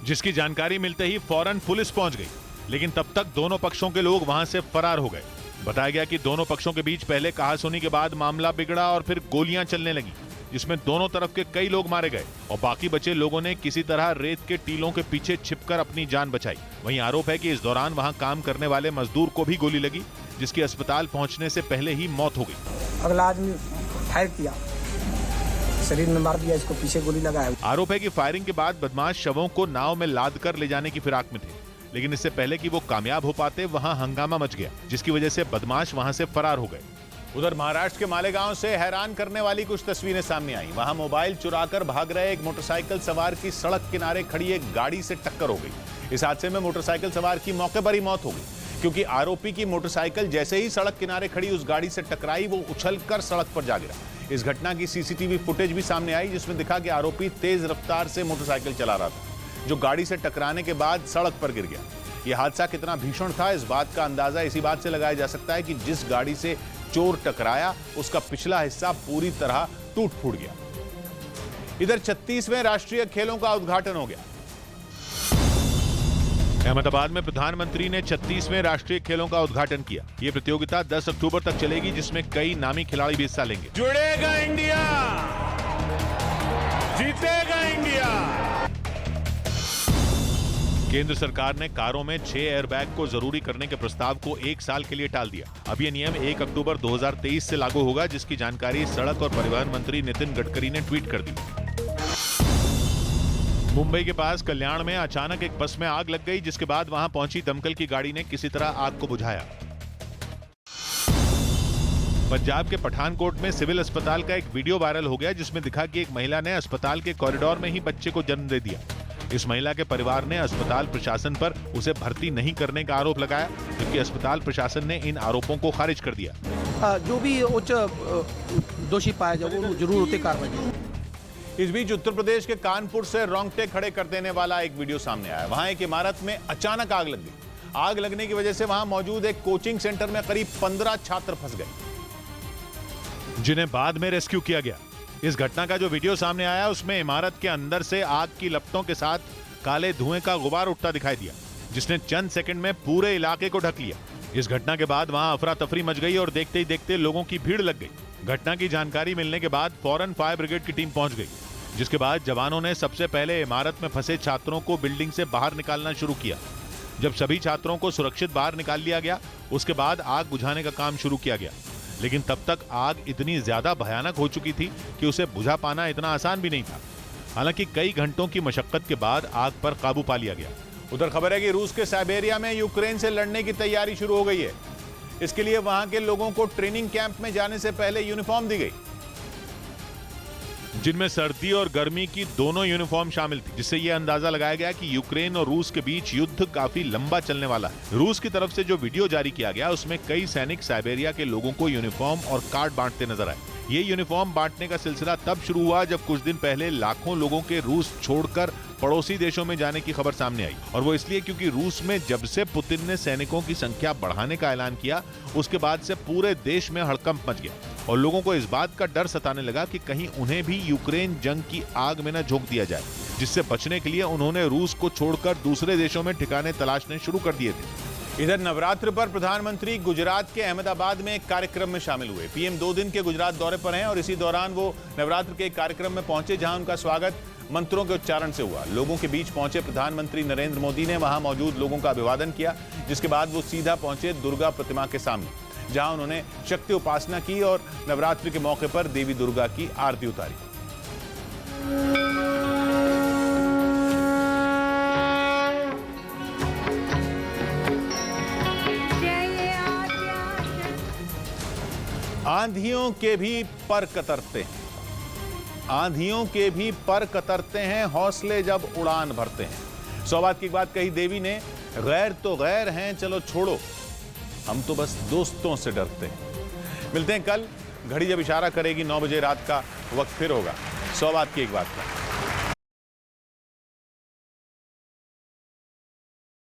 जिसकी जानकारी मिलते ही फौरन पुलिस पहुंच गई, लेकिन तब तक दोनों पक्षों के लोग वहां से फरार हो गए। बताया गया कि दोनों पक्षों के बीच पहले कहासुनी के बाद मामला बिगड़ा और फिर गोलियां चलने लगी, जिसमें दोनों तरफ के कई लोग मारे गए और बाकी बचे लोगों ने किसी तरह रेत के टीलों के पीछे छिपकर अपनी जान बचाई। वहीं आरोप है कि इस दौरान वहां काम करने वाले मजदूर को भी गोली लगी, जिसकी अस्पताल पहुंचने से पहले ही मौत हो गई। अगला आदमी फायर किया, शरीर में मार दिया, इसको पीछे गोली लगाया। आरोप है कि फायरिंग के बाद बदमाश शवों को नाव में लाद कर ले जाने की फिराक में थे, लेकिन इससे पहले कि वो कामयाब हो पाते वहां हंगामा मच गया, जिसकी वजह से बदमाश वहां से फरार हो गए। उधर महाराष्ट्र के मालेगांव से हैरान करने वाली कुछ तस्वीरें सामने आई। वहां मोबाइल चुराकर भाग रहे एक मोटरसाइकिल सवार की सड़क किनारे खड़ी एक गाड़ी से टक्कर हो गई। इस हादसे में मोटरसाइकिल सवार की मौके पर ही मौत हो गई, क्योंकि आरोपी की मोटरसाइकिल जैसे ही सड़क किनारे खड़ी उस गाड़ी से टकराई, वो उछलकर सड़क पर जा गिरा। इस घटना की सीसीटीवी फुटेज भी सामने आई, जिसमें दिखा कि आरोपी तेज रफ्तार से मोटरसाइकिल चला रहा था, जो गाड़ी से टकराने के बाद सड़क पर गिर गया। यह हादसा कितना भीषण था, इस बात का अंदाजा इसी बात से लगाया जा सकता है कि जिस गाड़ी से चोर टकराया उसका पिछला हिस्सा पूरी तरह टूट फूट गया। इधर 36वें राष्ट्रीय खेलों का उद्घाटन हो गया। अहमदाबाद में प्रधानमंत्री ने 36वें राष्ट्रीय खेलों का उद्घाटन किया। ये प्रतियोगिता 10 अक्टूबर तक चलेगी, जिसमें कई नामी खिलाड़ी भी हिस्सा लेंगे। जुड़ेगा इंडिया, जीतेगा इंडिया। केंद्र सरकार ने कारों में 6 एयरबैग को जरूरी करने के प्रस्ताव को 1 साल के लिए टाल दिया। अब यह नियम 1 अक्टूबर 2023 से लागू होगा, जिसकी जानकारी सड़क और परिवहन मंत्री नितिन गडकरी ने ट्वीट कर दी। मुंबई के पास कल्याण में अचानक एक बस में आग लग गई, जिसके बाद वहां पहुंची दमकल की गाड़ी ने किसी तरह आग को बुझाया। पंजाब के पठानकोट में सिविल अस्पताल का एक वीडियो वायरल हो गया, जिसमें दिखा कि एक महिला ने अस्पताल के कॉरिडोर में ही बच्चे को जन्म दे दिया। इस महिला के परिवार ने अस्पताल प्रशासन पर उसे भर्ती नहीं करने का आरोप लगाया, जबकि अस्पताल प्रशासन ने इन आरोपों को खारिज कर दिया। जो भी उच्च दोषी पाया जाए वो जरूर होते कार्रवाई। इस बीच उत्तर प्रदेश के कानपुर से रोंगटे खड़े कर देने वाला एक वीडियो सामने आया। वहां एक इमारत में अचानक आग लग गई। आग लगने की वजह से वहां मौजूद एक कोचिंग सेंटर में करीब 15 छात्र फंस गए, जिन्हें बाद में रेस्क्यू किया गया। इस घटना का जो वीडियो सामने आया उसमें इमारत के अंदर से आग की लपटों के साथ काले धुएं का गुबार उठता दिखाई दिया, जिसने चंद सेकंड में पूरे इलाके को ढक लिया। इस घटना के बाद वहां अफरा तफरी मच गई और देखते ही देखते लोगों की भीड़ लग गई। घटना की जानकारी मिलने के बाद फौरन फायर ब्रिगेड की टीम पहुंच गई, जिसके बाद जवानों ने सबसे पहले इमारत में फंसे छात्रों को बिल्डिंग से बाहर निकालना शुरू किया। जब सभी छात्रों को सुरक्षित बाहर निकाल लिया गया, उसके बाद आग बुझाने का काम शुरू किया गया, लेकिन तब तक आग इतनी ज्यादा भयानक हो चुकी थी कि उसे बुझा पाना इतना आसान भी नहीं था। हालांकि कई घंटों की मशक्कत के बाद आग पर काबू पा लिया गया। उधर खबर है कि रूस के साइबेरिया में यूक्रेन से लड़ने की तैयारी शुरू हो गई है। इसके लिए वहां के लोगों को ट्रेनिंग कैंप में जाने से पहले यूनिफॉर्म दी गई, जिनमें सर्दी और गर्मी की दोनों यूनिफॉर्म शामिल थी, जिससे यह अंदाजा लगाया गया कि यूक्रेन और रूस के बीच युद्ध काफी लंबा चलने वाला है। रूस की तरफ से जो वीडियो जारी किया गया उसमें कई सैनिक साइबेरिया के लोगों को यूनिफॉर्म और कार्ड बांटते नजर आए। ये यूनिफॉर्म बांटने का सिलसिला तब शुरू हुआ जब कुछ दिन पहले लाखों लोगों के रूस छोड़कर पड़ोसी देशों में जाने की खबर सामने आई, और वो इसलिए क्योंकि रूस में जब से पुतिन ने सैनिकों की संख्या बढ़ाने का ऐलान किया, उसके बाद से पूरे देश में हड़कंप मच गया और लोगों को इस बात का डर सताने लगा कि कहीं उन्हें भी यूक्रेन जंग की आग में न झोंक दिया जाए, जिससे बचने के लिए उन्होंने रूस को छोड़कर दूसरे देशों में ठिकाने तलाशने शुरू कर दिए थे। इधर नवरात्र पर प्रधानमंत्री गुजरात के अहमदाबाद में एक कार्यक्रम में शामिल हुए। पीएम 2 दिन के गुजरात दौरे पर हैं और इसी दौरान वो नवरात्र के एक कार्यक्रम में पहुंचे, जहां उनका स्वागत मंत्रों के उच्चारण से हुआ। लोगों के बीच पहुंचे प्रधानमंत्री नरेंद्र मोदी ने वहां मौजूद लोगों का अभिवादन किया, जिसके बाद वो सीधा पहुंचे दुर्गा प्रतिमा के सामने, जहां उन्होंने शक्ति उपासना की और नवरात्रि के मौके पर देवी दुर्गा की आरती उतारी। आंधियों के भी पर कतरते हैं, आंधियों के भी पर कतरते हैं, हौसले जब उड़ान भरते हैं। 100 बात की बात कही देवी ने, गैर तो गैर हैं, चलो छोड़ो, हम तो बस दोस्तों से डरते हैं। मिलते हैं कल, घड़ी जब इशारा करेगी 9 बजे रात का वक्त फिर होगा 100 बात की एक बात का।